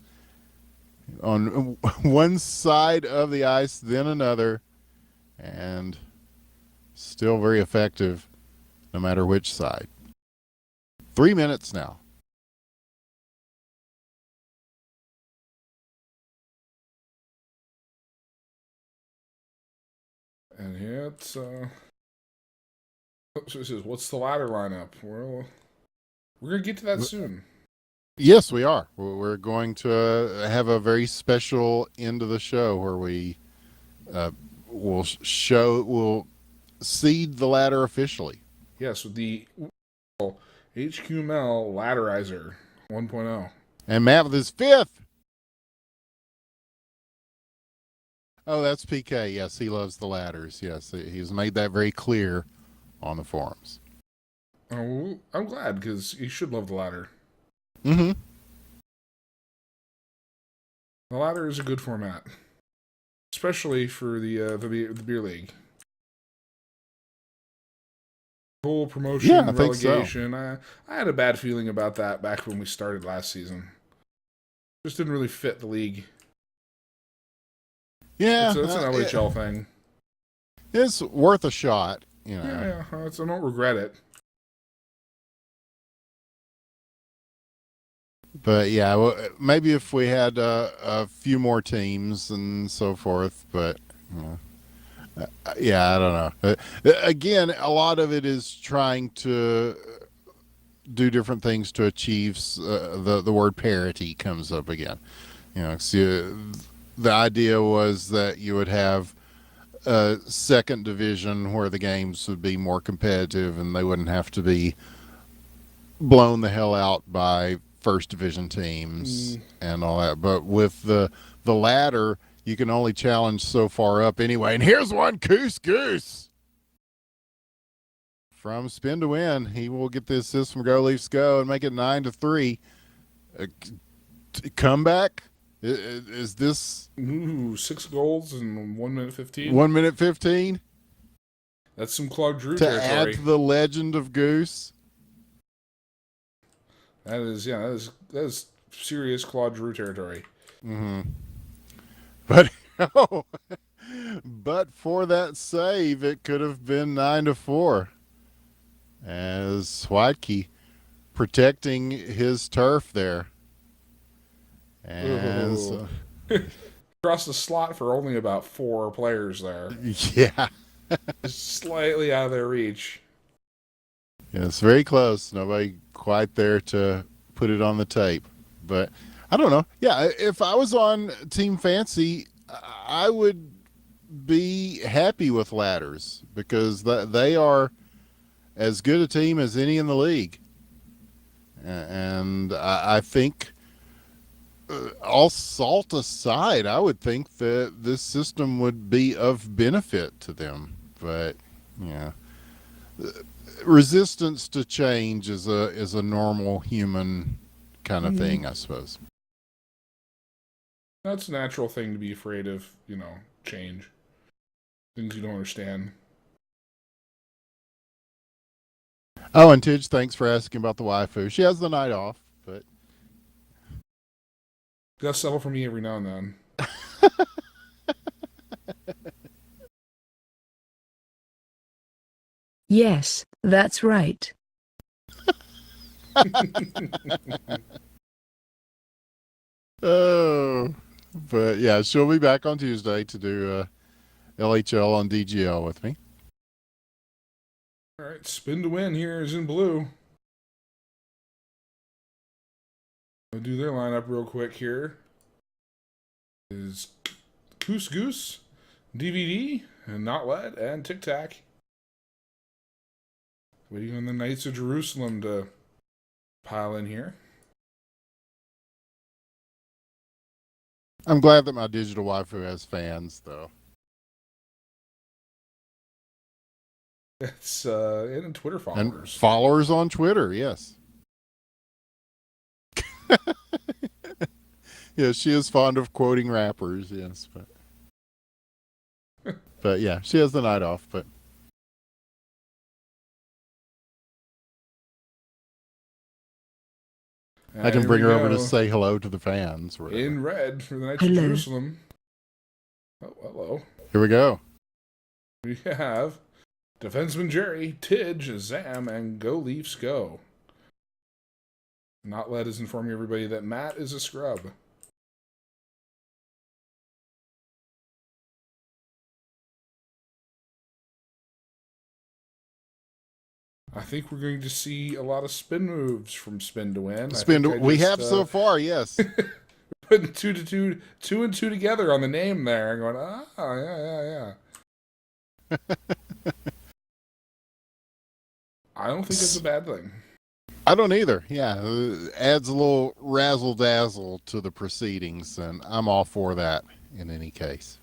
on one side of the ice, then another, and still very effective no matter which side. 3 minutes now. And here it's so it says, what's the ladder lineup? Well, we're gonna get to that soon. Yes, we are. We're going to have a very special end of the show where we will seed the ladder officially. Yes, with the HQML Ladderizer 1.0. And Matt with his 5th. Oh, that's PK. Yes, he loves the ladders. Yes, he's made that very clear on the forums. Oh, I'm glad because you should love the ladder. Mm-hmm. The ladder is a good format, especially for the beer league. Whole Yeah, I promotion, think so. relegation. I had a bad feeling about that back when we started last season. Just didn't really fit the league. Yeah, It's an LHL thing. it's worth a shot. You know. Yeah. I don't regret it. But yeah, well, maybe if we had a few more teams and so forth. But you know, yeah, I don't know. Again, a lot of it is trying to do different things to achieve the word parity comes up again. You know, so the idea was that you would have a second division where the games would be more competitive and they wouldn't have to be blown the hell out by first division teams and all that. But with the ladder, you can only challenge so far up anyway. And here's one, Goose from Spin to Win. He will get the assist from Go Leafs Go and make it 9-3. Comeback. Is this 6 goals in 1 minute 15? 1 minute 15 That's some Claude Drew to territory. add to the legend of Goose? That is serious Claude Drew territory. Mm-hmm. But but for that save, it could have been 9-4. As Whitekey protecting his turf there. As Across the slot for only about 4 players there. yeah, Slightly out of their reach. yeah, it's very close. Nobody quite there to put it on the tape. But I don't know. Yeah, if I was on Team Fancy, I would be happy with ladders because they are as good a team as any in the league. And I think, all salt aside, I would think that this system would be of benefit to them. But, yeah, resistance to change is a normal human kind of thing, I suppose. That's a natural thing to be afraid of, change. Things you don't understand. Oh, and Tidge, thanks for asking about the waifu. She has the night off, but Gotta settle for me every now and then. Yes, that's right. oh, but yeah, she'll be back on Tuesday to do LHL on DGL with me. All right, Spin to Win here is in blue. I'll do their lineup real quick here. Is Goose Goose, DVD, and Not Led, and Tic Tac. Waiting on the Knights of Jerusalem to pile in here. I'm glad that my digital waifu has fans, though. It's and Twitter followers. And followers on Twitter, yes. Yeah, she is fond of quoting rappers, yes, but yeah, she has the night off, but And I can here bring we her over to go. say hello to the fans. Or whatever. In red for the Knights of Hello. Jerusalem. Oh, hello. Here we go. We have defenseman Jerry, Tidge, Zam, and Go Leafs Go. Not Led is informing everybody that Matt is a scrub. I think we're going to see a lot of spin moves from Spin to Win. We have so far, yes. Putting two and two together on the name there, going, yeah. I don't think it's a bad thing. I don't either. Yeah, adds a little razzle dazzle to the proceedings, and I'm all for that in any case.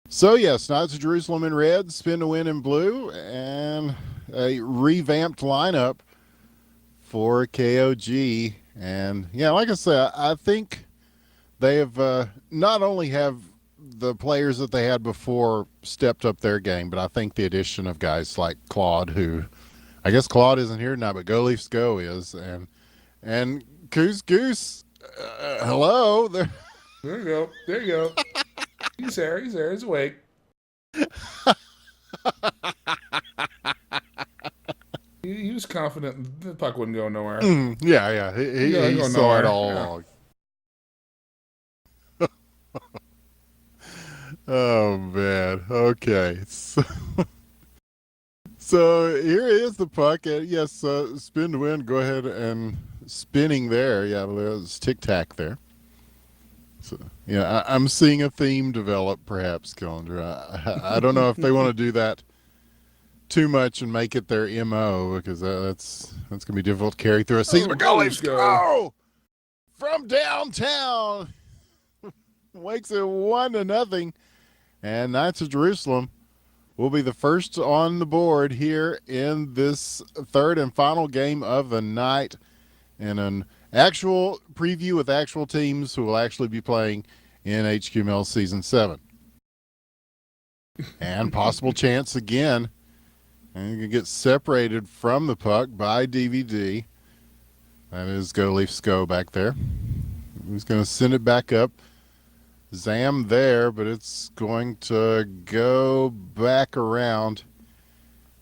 So yes, Knights of Jerusalem in red, Spin to Win in blue, and a revamped lineup for KOG And yeah, like I said, I think they have not only have the players that they had before stepped up their game, but I think the addition of guys like Claude, who I guess Claude isn't here tonight, but Go Leafs Go is, and Goose Goose, hello there. There you go. There you go. He's there. He's there. He's awake. He was confident the puck wouldn't go nowhere. Yeah, he saw it all along. Oh man. Okay. So here is the puck. Yes, spin to win. Go ahead and spinning there. Yeah, there's tic tac there. So yeah, I'm seeing a theme develop, perhaps, Calendar. I don't know if they want to do that too much and make it their MO because that's gonna be difficult to carry through a season. Oh, But go Leafs Leafs go from downtown. Makes it 1-0, and Knights of Jerusalem will be the first on the board here in this third and final game of the night, and an actual preview with actual teams who will actually be playing in HQML Season 7. And possible chance again, and you can get separated from the puck by DVD. That is Go Leafs Go back there. Who's going to send it back up? Zam there, but it's going to go back around.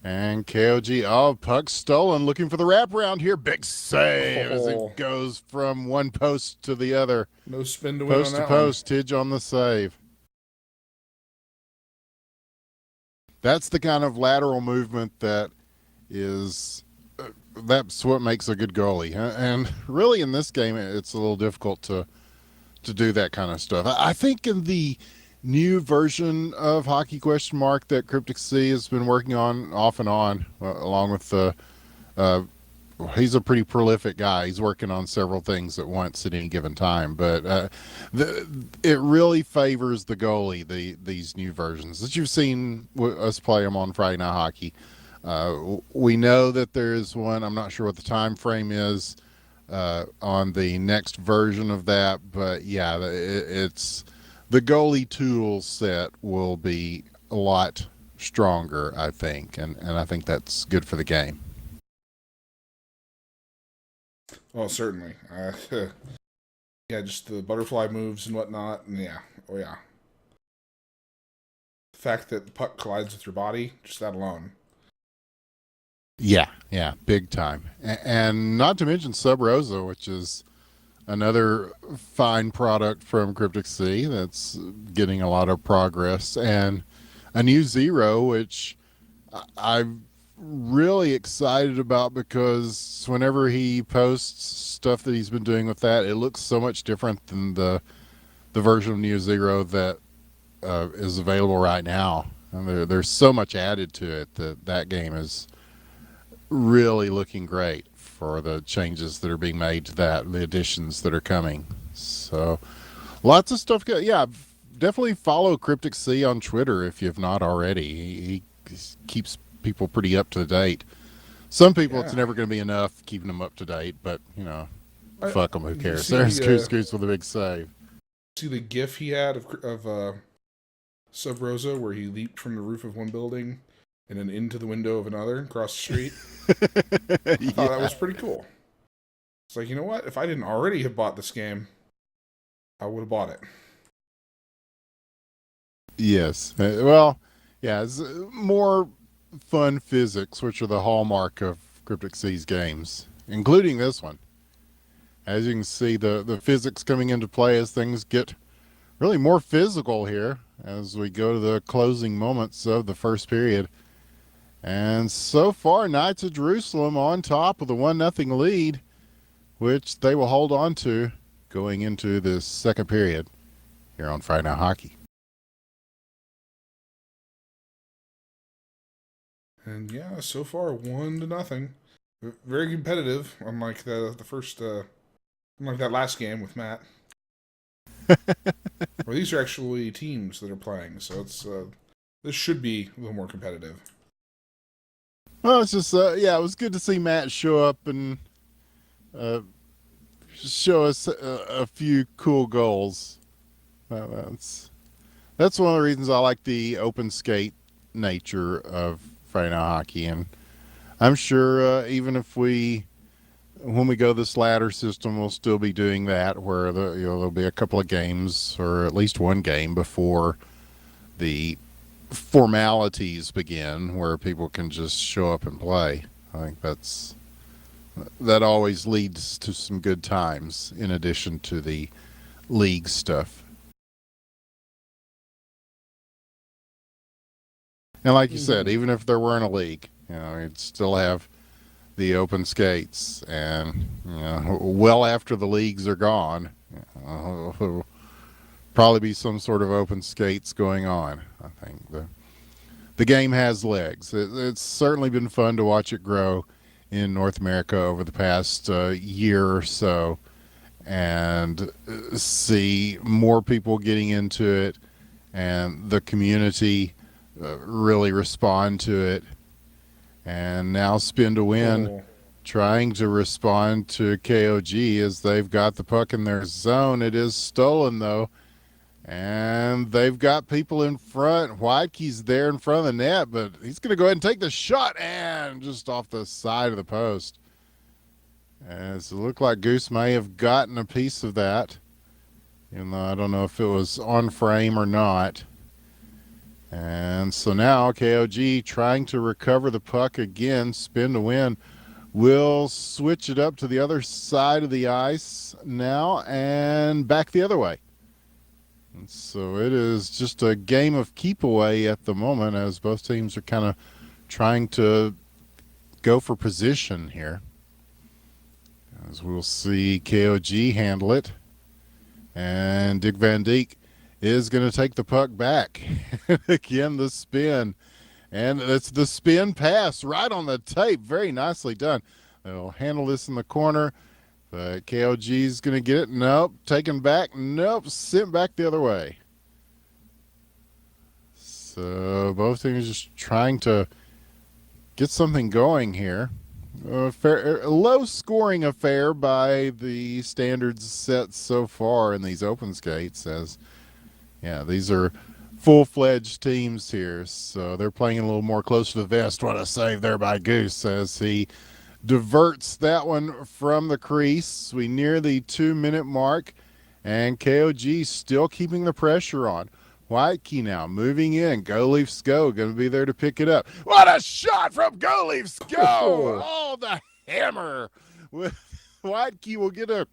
And KOG, puck stolen, looking for the wraparound here. Big save as it goes from one post to the other. No spin to win Post on to that post, Tidge on the save. That's the kind of lateral movement that is, that's what makes a good goalie. And really in this game, it's a little difficult to do that kind of stuff. I think in the new version of Hockey Question Mark that Cryptic C has been working on off and on, along with the, he's a pretty prolific guy. He's working on several things at once at any given time, but it really favors the goalie, these new versions that you've seen us play them on Friday Night Hockey. We know that there's one, I'm not sure what the time frame is, on the next version of that, but yeah, it's the goalie tool set will be a lot stronger, I think, and I think that's good for the game. Oh, certainly. Yeah, just the butterfly moves and whatnot, and yeah, oh yeah. The fact that the puck collides with your body, just that alone. Yeah, big time. And not to mention Sub Rosa, which is another fine product from Cryptic C that's getting a lot of progress, and a new Zero, which I'm really excited about because whenever he posts stuff that he's been doing with that, it looks so much different than the version of New Zero that is available right now. And there's so much added to it that game is really looking great for the changes that are being made to that, the additions that are coming. So lots of stuff. Yeah, definitely follow Cryptic C on Twitter if you've not already. He keeps people pretty up to date. Some people, it's never going to be enough keeping them up to date, but fuck them. Who cares? There's Goose with a big save. See the GIF he had of Sub Rosa where he leaped from the roof of one building and then into the window of another across the street. I thought that was pretty cool. It's like, you know what? If I didn't already have bought this game, I would have bought it. Yes. Well, yeah, it's more fun physics, which are the hallmark of Cryptic C's games, including this one. As you can see, the physics coming into play as things get really more physical here as we go to the closing moments of the first period. And so far, Knights of Jerusalem on top with a 1-0 lead, which they will hold on to going into this second period here on Friday Night Hockey. And yeah, so far 1-0. Very competitive, unlike the first, unlike that last game with Matt. Well, these are actually teams that are playing, so it's this should be a little more competitive. Well, it's just it was good to see Matt show up and show us a few cool goals. That's one of the reasons I like the open skate nature of Friday Night Hockey, and I'm sure even if when we go this ladder system, we'll still be doing that, where there'll be a couple of games or at least one game before the formalities begin, where people can just show up and play. I think that always leads to some good times in addition to the league stuff. And like you said, even if there weren't a league, you'd still have the open skates, and well after the leagues are gone, there'll probably be some sort of open skates going on. I think the game has legs. It's certainly been fun to watch it grow in North America over the past year or so, and see more people getting into it, and the community really respond to it. And now Spin to Win trying to respond to KOG as they've got the puck in their zone. It is stolen, though, and they've got people in front. Whitekey's there in front of the net, but he's going to go ahead and take the shot, and just off the side of the post. As it looked like Goose may have gotten a piece of that, even though I don't know if it was on frame or not. And so now KOG trying to recover the puck again. Spin to Win will switch it up to the other side of the ice now and back the other way. And so it is just a game of keep away at the moment, as both teams are kind of trying to go for position here. As we'll see KOG handle it. And Dick Van Dijk is going to take the puck back. Again, the spin. And it's the spin pass right on the tape. Very nicely done. They'll handle this in the corner. But KOG's going to get it. Nope. Taken back. Nope. Sent back the other way. So both teams just trying to get something going here. A low scoring affair by the standards set so far in these open skates, as these are full-fledged teams here, so they're playing a little more close to the vest. What a save there by Goose as he diverts that one from the crease. We near the 2-minute mark, and KOG still keeping the pressure on. Whitekey now moving in. Go Leafs go. Going to be there to pick it up. What a shot from Go Leafs go! Oh, the hammer! Whitekey will get a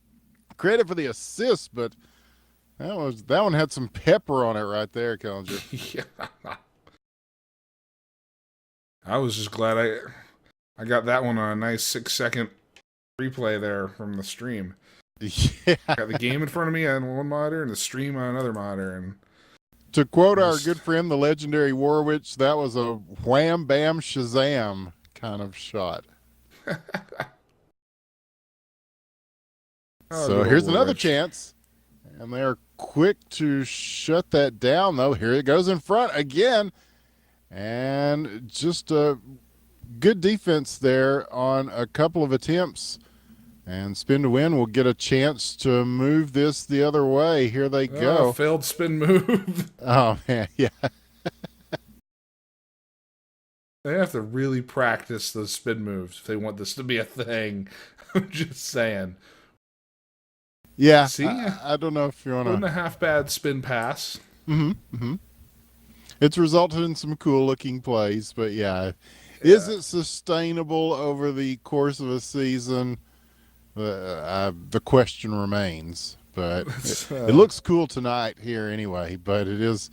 credit for the assist, but that one had some pepper on it right there, Kellinger. Yeah. I was just glad I got that one on a nice 6-second replay there from the stream. Yeah. Got the game in front of me on one monitor and the stream on another monitor. And to quote our good friend, the legendary Warwich, that was a wham, bam, shazam kind of shot. So here's another chance. And they're quick to shut that down, though. Here it goes in front again. And just a good defense there on a couple of attempts. And Spin to Win will get a chance to move this the other way. Here they go. Failed spin move. Oh, man, yeah. They have to really practice those spin moves if they want this to be a thing. I'm just saying. Yeah, see, I don't know if you want to. Wasn't a half bad spin pass. It's resulted in some cool looking plays, but is it sustainable over the course of a season? The question remains, but it looks cool tonight here anyway. But it is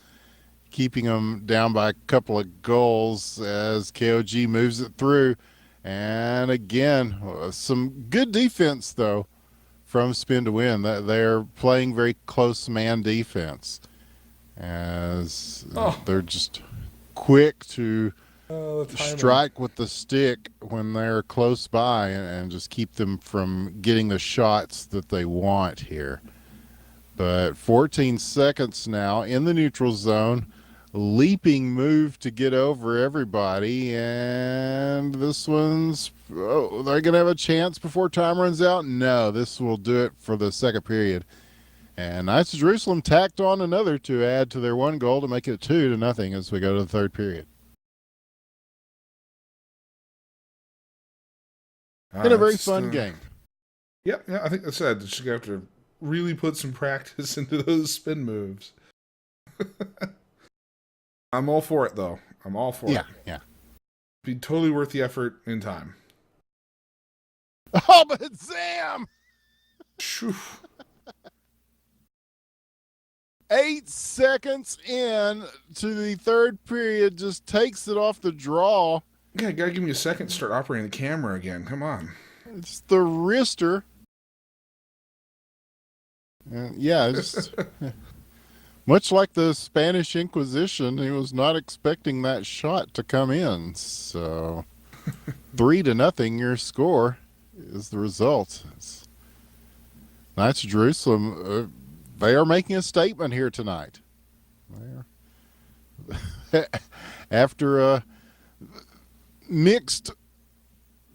keeping them down by a couple of goals as KOG moves it through, and again, some good defense though from Spin to Win. They're playing very close man defense, as they're just quick to strike with the stick when they're close by and just keep them from getting the shots that they want here. But 14 seconds now in the neutral zone. Leaping move to get over everybody, and this one's Oh, they're going to have a chance before time runs out? No, this will do it for the second period. And Knights of Jerusalem tacked on another to add to their one goal to make it 2-0 as we go to the third period. In a very fun game. Yeah, I think that's it. Just have to really put some practice into those spin moves. I'm all for it, though. I'm all for it. Yeah. Be totally worth the effort in time. Oh, but Zam! Shoo. 8 seconds in to the third period, just takes it off the draw. Yeah, gotta give me a second to start operating the camera again. Come on. It's the wrister. Yeah, just much like the Spanish Inquisition, he was not expecting that shot to come in. So 3-0, your score is the result. Knights of Jerusalem, they are making a statement here tonight. After a mixed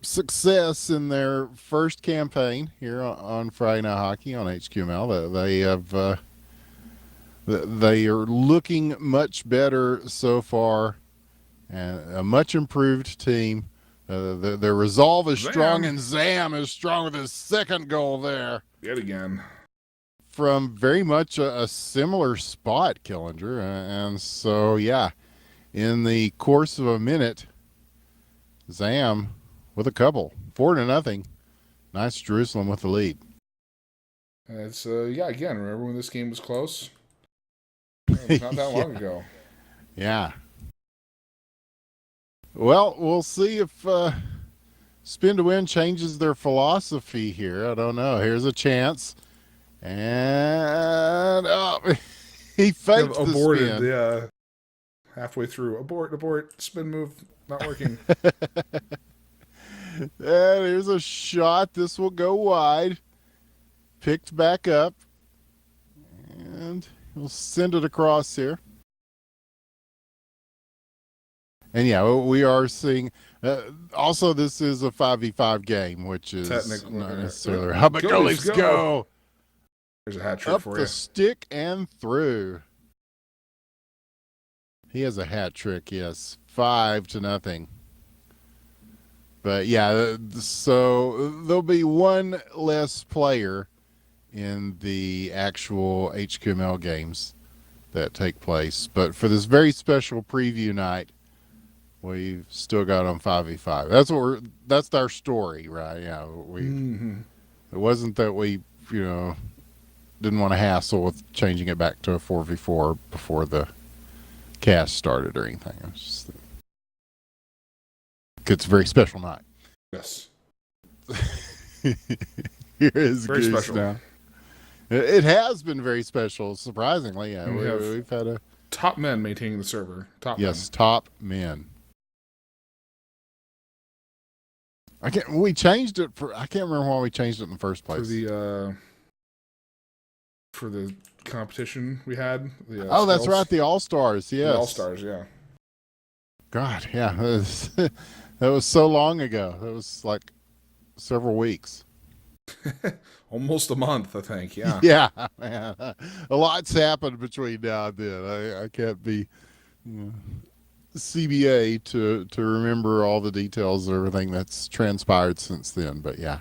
success in their first campaign here on Friday Night Hockey on HQML, they are looking much better so far, and a much improved team. Their resolve is strong, and Zam is strong with his second goal there. Yet again. From very much a similar spot, Killinger. And so, yeah, in the course of a minute, Zam with a couple. 4-0. Nice Jerusalem with the lead. It's, again, remember when this game was close? Not that long ago. Yeah. Well, we'll see if Spin to Win changes their philosophy here. I don't know. Here's a chance. And he faked the aborted, spin. Yeah. Halfway through. Abort. Spin move not working. And here's a shot. This will go wide. Picked back up. And we'll send it across here. And yeah, we are seeing. Also, this is a 5v5 game, which is not necessarily. How about goalies go? There's a hat trick up for the you. Stick and through. He has a hat trick. Yes, 5-0. But yeah, so there'll be one less player in the actual HQML games that take place. But for this very special preview night, we've still got on 5v5. That's our story, right? Yeah, It wasn't that we, didn't want to hassle with changing it back to a 4v4 before the cast started or anything. It was just it's a very special night. Yes. Here is very Goose special. Now. It has been very special, surprisingly. Yeah, we've had a top men maintaining the server. Top men. We changed it I can't remember why we changed it in the first place. For the competition we had. That's right, the All-Stars, yes. The All-Stars, yeah. God, yeah. That was so long ago. That was like several weeks. Almost a month, I think, yeah. Yeah, man. A lot's happened between now and then. I can't be CBA to remember all the details of everything that's transpired since then. But yeah,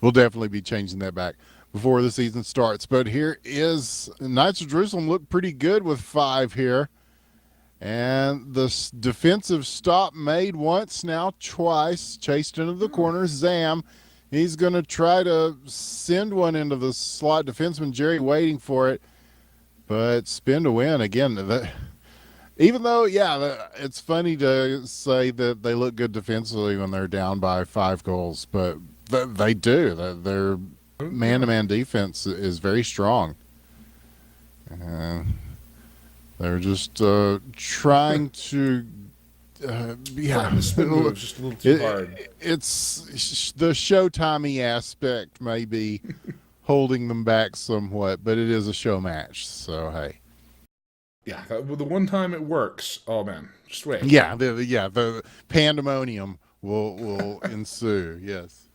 we'll definitely be changing that back before the season starts. But here is Knights of Jerusalem look pretty good with 5 here. And the defensive stop made once, now twice. Chased into the corner. Zam. He's going to try to send one into the slot. Defenseman Jerry waiting for it. But Spin to Win again. Even though, it's funny to say that they look good defensively when they're down by 5 goals. But they do. Their man-to-man defense is very strong. They're just trying to, The spin move's just a little too hard. It's the Showtimey aspect maybe holding them back somewhat, but it is a show match, so hey. Yeah, the one time it works. Oh man, just wait. Yeah, the pandemonium will ensue. Yes.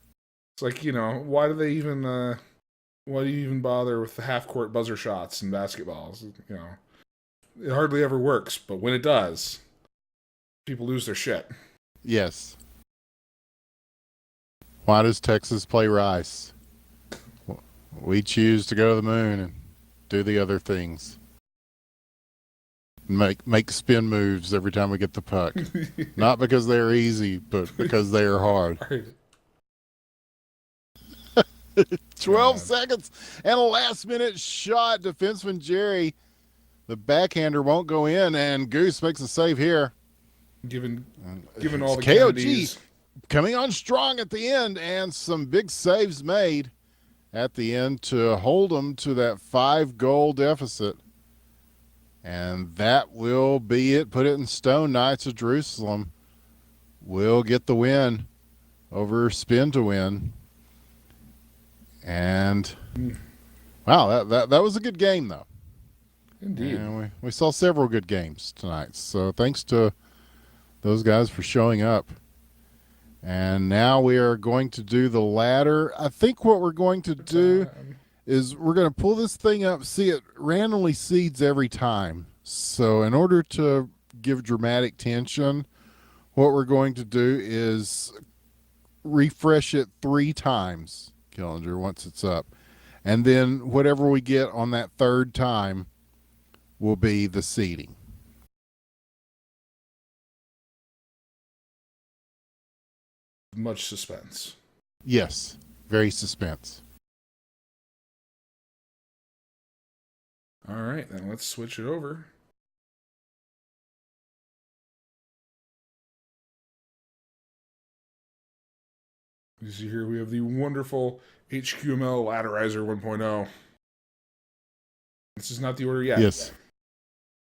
It's like, why do you even bother with the half court buzzer shots and basketballs? It hardly ever works, but when it does, people lose their shit. Yes. Why does Texas play Rice? We choose to go to the moon and do the other things. Make spin moves every time we get the puck. Not because they're easy, but because they are hard. Right. 12 God. seconds and a last minute shot. Defenseman Jerry, the backhander, won't go in, and Goose makes a save here. Given all the KOG Kennedys. coming on strong at the end, and some big saves made at the end to hold them to that 5-goal deficit. And that will be it. Put it in stone. Knights of Jerusalem will get the win over Spin to Win. And wow, that was a good game, though. Indeed. And we saw several good games tonight. So thanks to those guys for showing up. And now we are going to do the ladder. I think what we're going to do is we're going to pull this thing up. See, it randomly seeds every time. So in order to give dramatic tension, what we're going to do is refresh it 3 times, Killinger, once it's up. And then whatever we get on that 3rd time will be the seeding. Much suspense. Yes, very suspense. All right, then let's switch it over. You see here we have the wonderful HQML Ladderizer 1.0. This is not the order yet. Yes.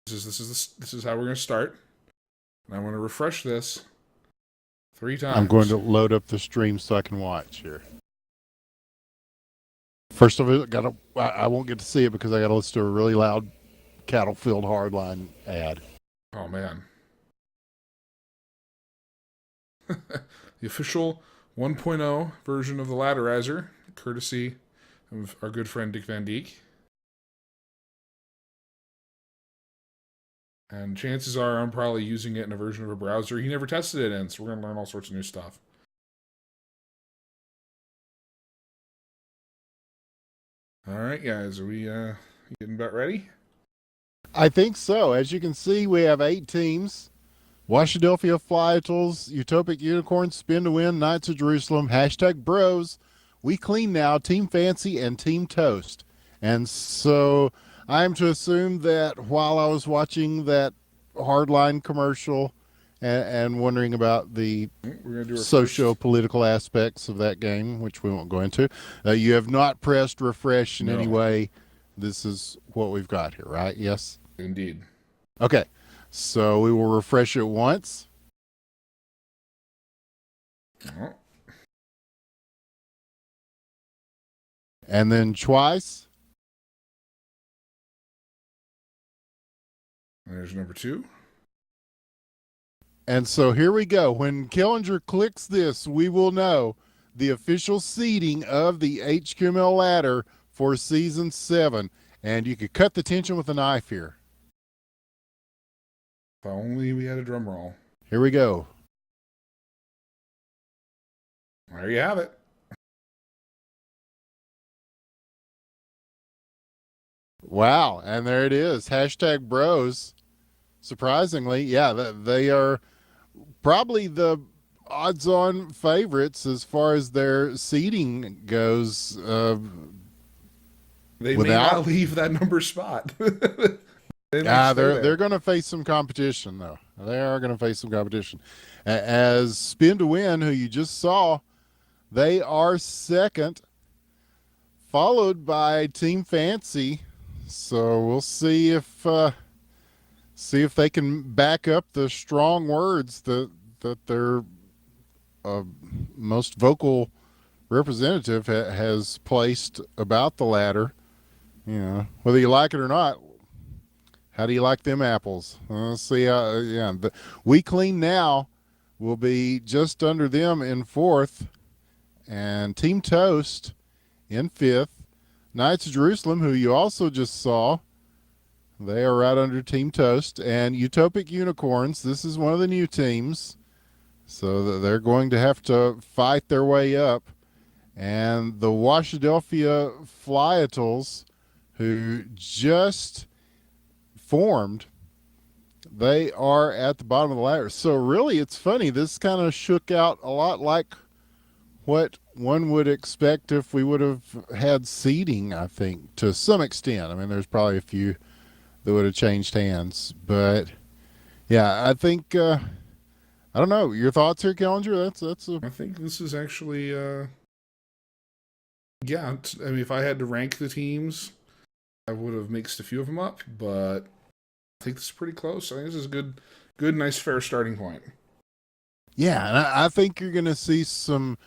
This is how we're going to start. And I want to refresh this 3 times. I'm going to load up the stream so I can watch here. First of all, I won't get to see it because I got to listen to a really loud Cattle Field Hardline ad. Oh, man. The official 1.0 version of the Ladderizer, courtesy of our good friend Dick Van Dyke. And chances are I'm probably using it in a version of a browser he never tested it in, so we're going to learn all sorts of new stuff. All right, guys, are we getting about ready? I think so. As you can see, we have 8 teams. Washadelphia Flyatals, Utopic Unicorns, Spin to Win, Knights of Jerusalem, #Bros, We Clean Now, Team Fancy, and Team Toast. And so I'm to assume that while I was watching that Hardline commercial and wondering about the socio-political aspects of that game, which we won't go into, you have not pressed refresh in any way. This is what we've got here, right? Yes? Indeed. Okay. So we will refresh it once. Oh. And then twice. There's number 2. And so here we go. When Killinger clicks this, we will know the official seeding of the HQML ladder for Season 7. And you could cut the tension with a knife here. If only we had a drum roll. Here we go. There you have it. Wow. And there it is. #Bros. Surprisingly, yeah, they are probably the odds-on favorites as far as their seeding goes. They may not leave that number spot. They're going to face some competition, though. They are going to face some competition. As Spin to Win, who you just saw, they are 2nd, followed by Team Fancy. So we'll see if they can back up the strong words that their most vocal representative has placed about the ladder. You know, whether you like it or not. How do you like them apples? Let's see. We Clean Now will be just under them in fourth, and Team Toast in fifth. Knights of Jerusalem, who you also just saw, they are right under Team Toast. And Utopic Unicorns, this is one of the new teams, so they're going to have to fight their way up. And the Washadelphia Flyatals, who just formed, they are at the bottom of the ladder. So really, it's funny. This kind of shook out a lot like what one would expect if we would have had seeding, I think, to some extent. I mean, there's probably a few that would have changed hands. But, yeah, I think, I don't know. Your thoughts here, Kellinger? I think this is actually, yeah. I mean, if I had to rank the teams, I would have mixed a few of them up, but I think this is pretty close. I think this is a good, nice, fair starting point. Yeah, and I think you're going to see some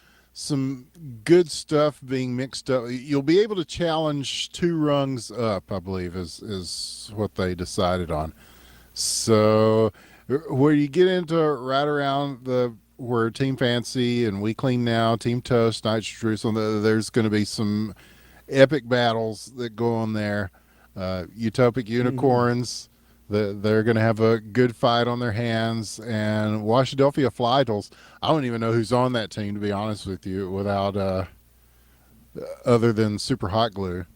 good stuff being mixed up. You'll be able to challenge 2 rungs up, I believe, is what they decided on. So where you get into right around where Team Fancy and We Clean Now, Team Toast, Knights of Jerusalem, there's going to be some epic battles that go on there. Utopic Unicorns, they're going to have a good fight on their hands. And Washadelphia Flytals, I don't even know who's on that team, to be honest with you, without other than Super Hot Glue.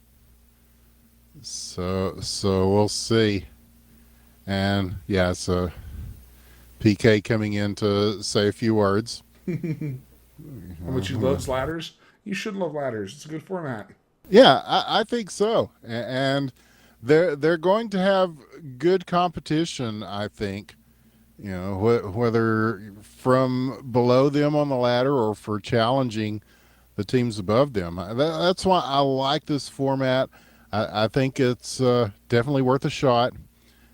So we'll see. And yeah, so PK coming in to say a few words. How much he loves ladders? You should love ladders. It's a good format. Yeah, I think so. And they're going to have good competition, I think. You know, whether from below them on the ladder or for challenging the teams above them. That's why I like this format. I think it's definitely worth a shot.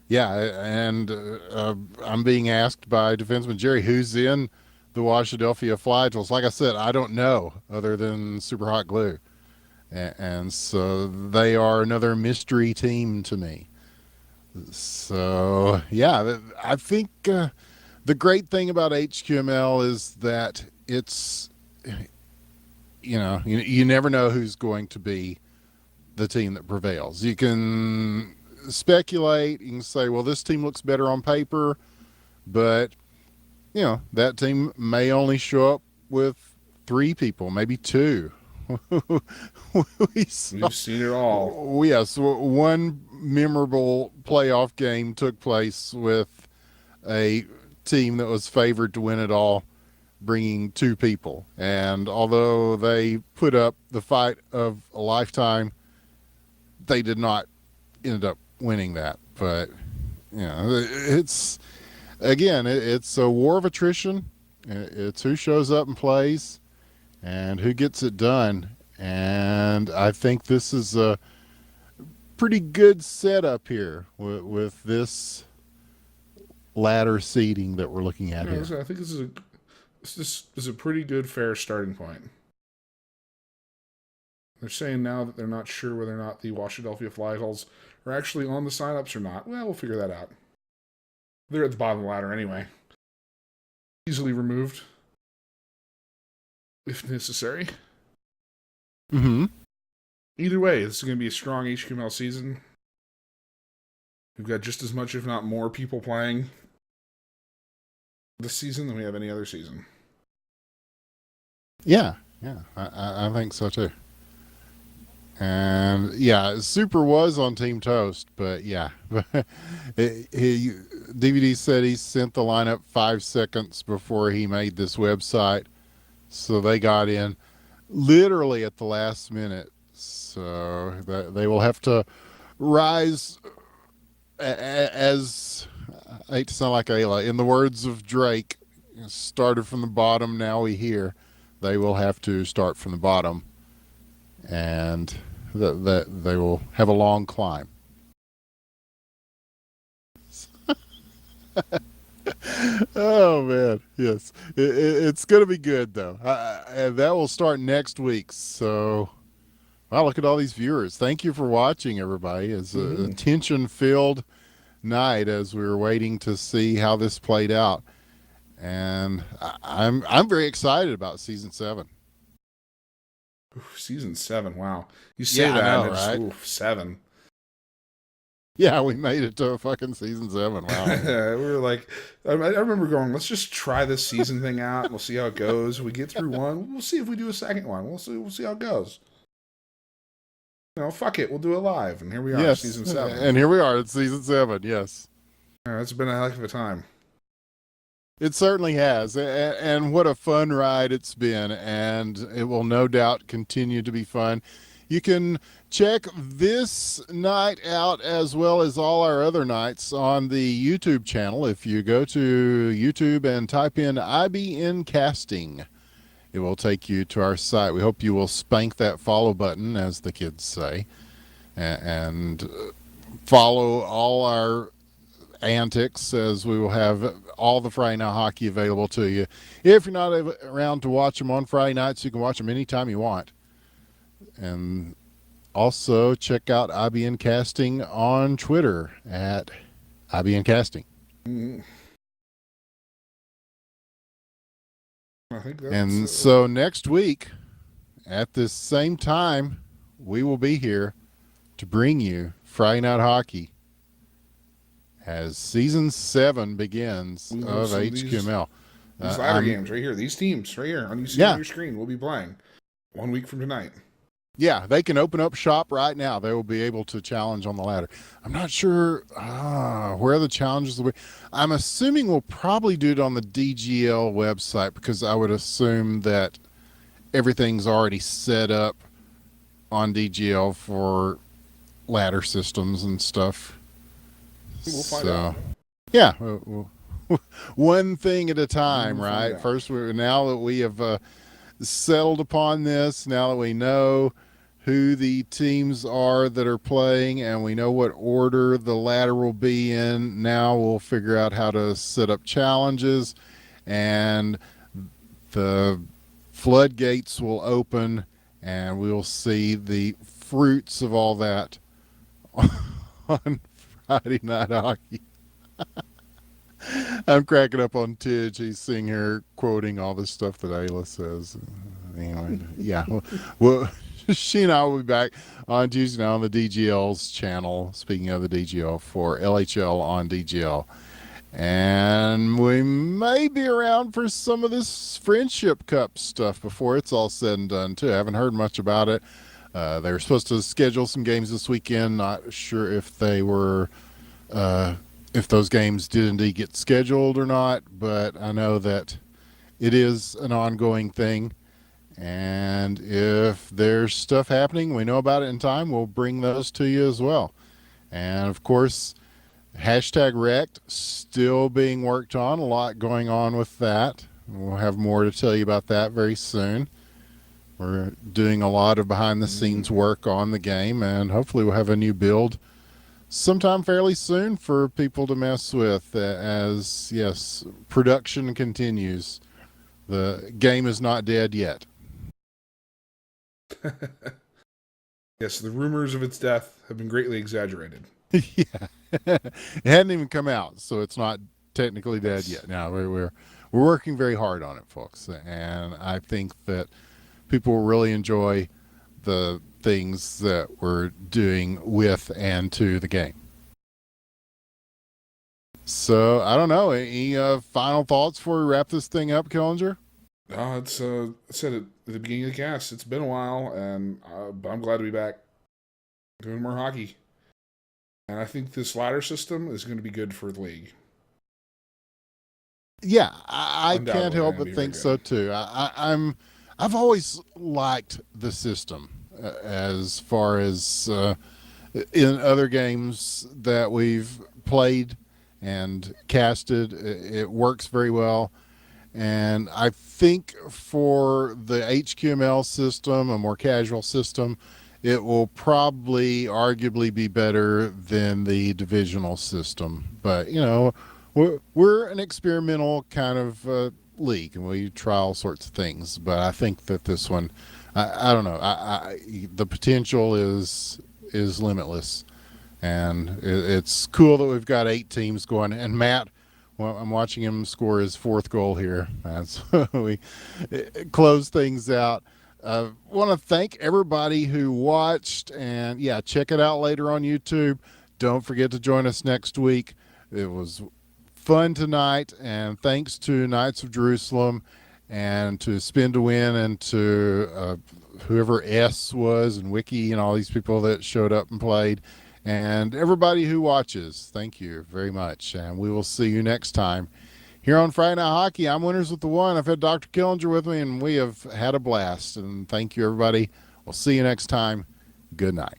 Yeah, and I'm being asked by defenseman Jerry, who's in the Washadelphia Flytals. Like I said, I don't know other than Super Hot Glue. And so they are another mystery team to me. So, yeah, I think the great thing about HQML is that it's, you never know who's going to be the team that prevails. You can speculate, you can say, well, this team looks better on paper, but, that team may only show up with 3 people, maybe 2. We've seen it all. Yes, one memorable playoff game took place with a team that was favored to win it all, bringing 2 people. And although they put up the fight of a lifetime, they did not end up winning that. But, it's a war of attrition. It's who shows up and plays and who gets it done. And I think this is a pretty good setup here with this ladder seating that we're looking at here. I think this is a pretty good, fair starting point. They're saying now that they're not sure whether or not the Washadelphia Flytals are actually on the signups or not. Well, we'll figure that out. They're at the bottom of the ladder anyway. Easily removed, if necessary. Either way, this is going to be a strong HQML season. We've got just as much, if not more, people playing this season than we have any other season. Yeah, I think so too. And yeah, Super was on Team Toast, but yeah, DVD said he sent the lineup 5 seconds before he made this website, so they got in literally at the last minute. So they will have to rise, as I hate to sound like Ayla, in the words of Drake, started from the bottom, now we hear. They will have to start from the bottom, and that they will have a long climb. Oh man, yes, it's going to be good though, and that will start next week. So, wow, look at all these viewers. Thank you for watching, everybody. It's a tension-filled night as we were waiting to see how this played out. and I'm very excited about season 7. Oof, season 7. Wow. You say Yeah, I that, and know, it's right? 7. Yeah, we made it to fucking season 7. We Wow. were like, I remember going, let's just try this season thing out. We'll see how it goes. We get through one. We'll see if we do a second one. We'll see how it goes. Fuck it. We'll do it live. And here we are, Yes, season 7. and here we are. It's season 7. Yes. Yeah, it's been a heck of a time. It certainly has. And what a fun ride it's been. And it will no doubt continue to be fun. You can check this night out as well as all our other nights on the YouTube channel. If you go to YouTube and type in IBN Casting, it will take you to our site. We hope you will spank that follow button, as the kids say, and follow all our antics, as we will have all the Friday Night Hockey available to you. If you're not around to watch them on Friday nights, you can watch them anytime you want. And also check out IBN Casting on Twitter at IBN Casting. Mm. I think that's, And so next week at this same time, we will be here to bring you Friday Night Hockey as season 7 begins of HQML. These ladder games right here, these teams right here, you see on your screen, we'll be playing 1 week from tonight. Yeah, they can open up shop right now. They will be able to challenge on the ladder. I'm not sure where the challenges will be. I'm assuming we'll probably do it on the DGL website, because I would assume that everything's already set up on DGL for ladder systems and stuff. We'll find out. Yeah, one thing at a time, We'll right? First, now that we have settled upon this, now that we know who the teams are that are playing and we know what order the ladder will be in, now we'll figure out how to set up challenges, and the floodgates will open and we'll see the fruits of all that on Friday Night Hockey. I'm cracking up on Tidge. He's seeing her quoting all this stuff that Ayla says. Anyway, yeah. Well, she and I will be back on Tuesday night on the DGL's channel. Speaking of the DGL, for LHL on DGL. And we may be around for some of this Friendship Cup stuff before it's all said and done, too. I haven't heard much about it. They were supposed to schedule some games this weekend. Not sure if they were, if those games did indeed get scheduled or not, but I know that it is an ongoing thing. And if there's stuff happening, we know about it in time, we'll bring those to you as well. And of course, hashtag Wrecked still being worked on, a lot going on with that. We'll have more to tell you about that very soon. We're doing a lot of behind the scenes work on the game, and hopefully we'll have a new build sometime fairly soon for people to mess with, as yes, production continues. The game is not dead yet. Yes, the rumors of its death have been greatly exaggerated. Yeah, it hadn't even come out, so it's not technically dead yet. Now we're working very hard on it, folks, and I think that people will really enjoy the things that we're doing with and to the game. So I don't know. Any final thoughts before we wrap this thing up, Killinger? No, it's I said it at the beginning of the cast. It's been a while, and but I'm glad to be back doing more hockey. And I think this ladder system is going to be good for the league. Yeah, I can't Undoubtedly help gonna but be think very so good. too. I've always liked the system, as far as in other games that we've played and casted. It works very well. And I think for the HQML system, a more casual system, it will probably arguably be better than the divisional system. But, you know, we're an experimental kind of league, and we try all sorts of things. But I think that this one, I don't know, the potential is limitless. And it's cool that we've got 8 teams going. And Matt, Well, I'm watching him score his fourth goal here. That's we close things out. Want to thank everybody who watched, and yeah, check it out later on YouTube. Don't forget to join us next week. It was fun tonight, and thanks to Knights of Jerusalem and to Spin to Win and to whoever S was and Wiki and all these people that showed up and played, and everybody who watches. Thank you very much, and we will see you next time here on Friday Night Hockey. I'm Winners with the One. I've had Dr. Killinger with me, and we have had a blast. And thank you, everybody. We'll see you next time. Good night.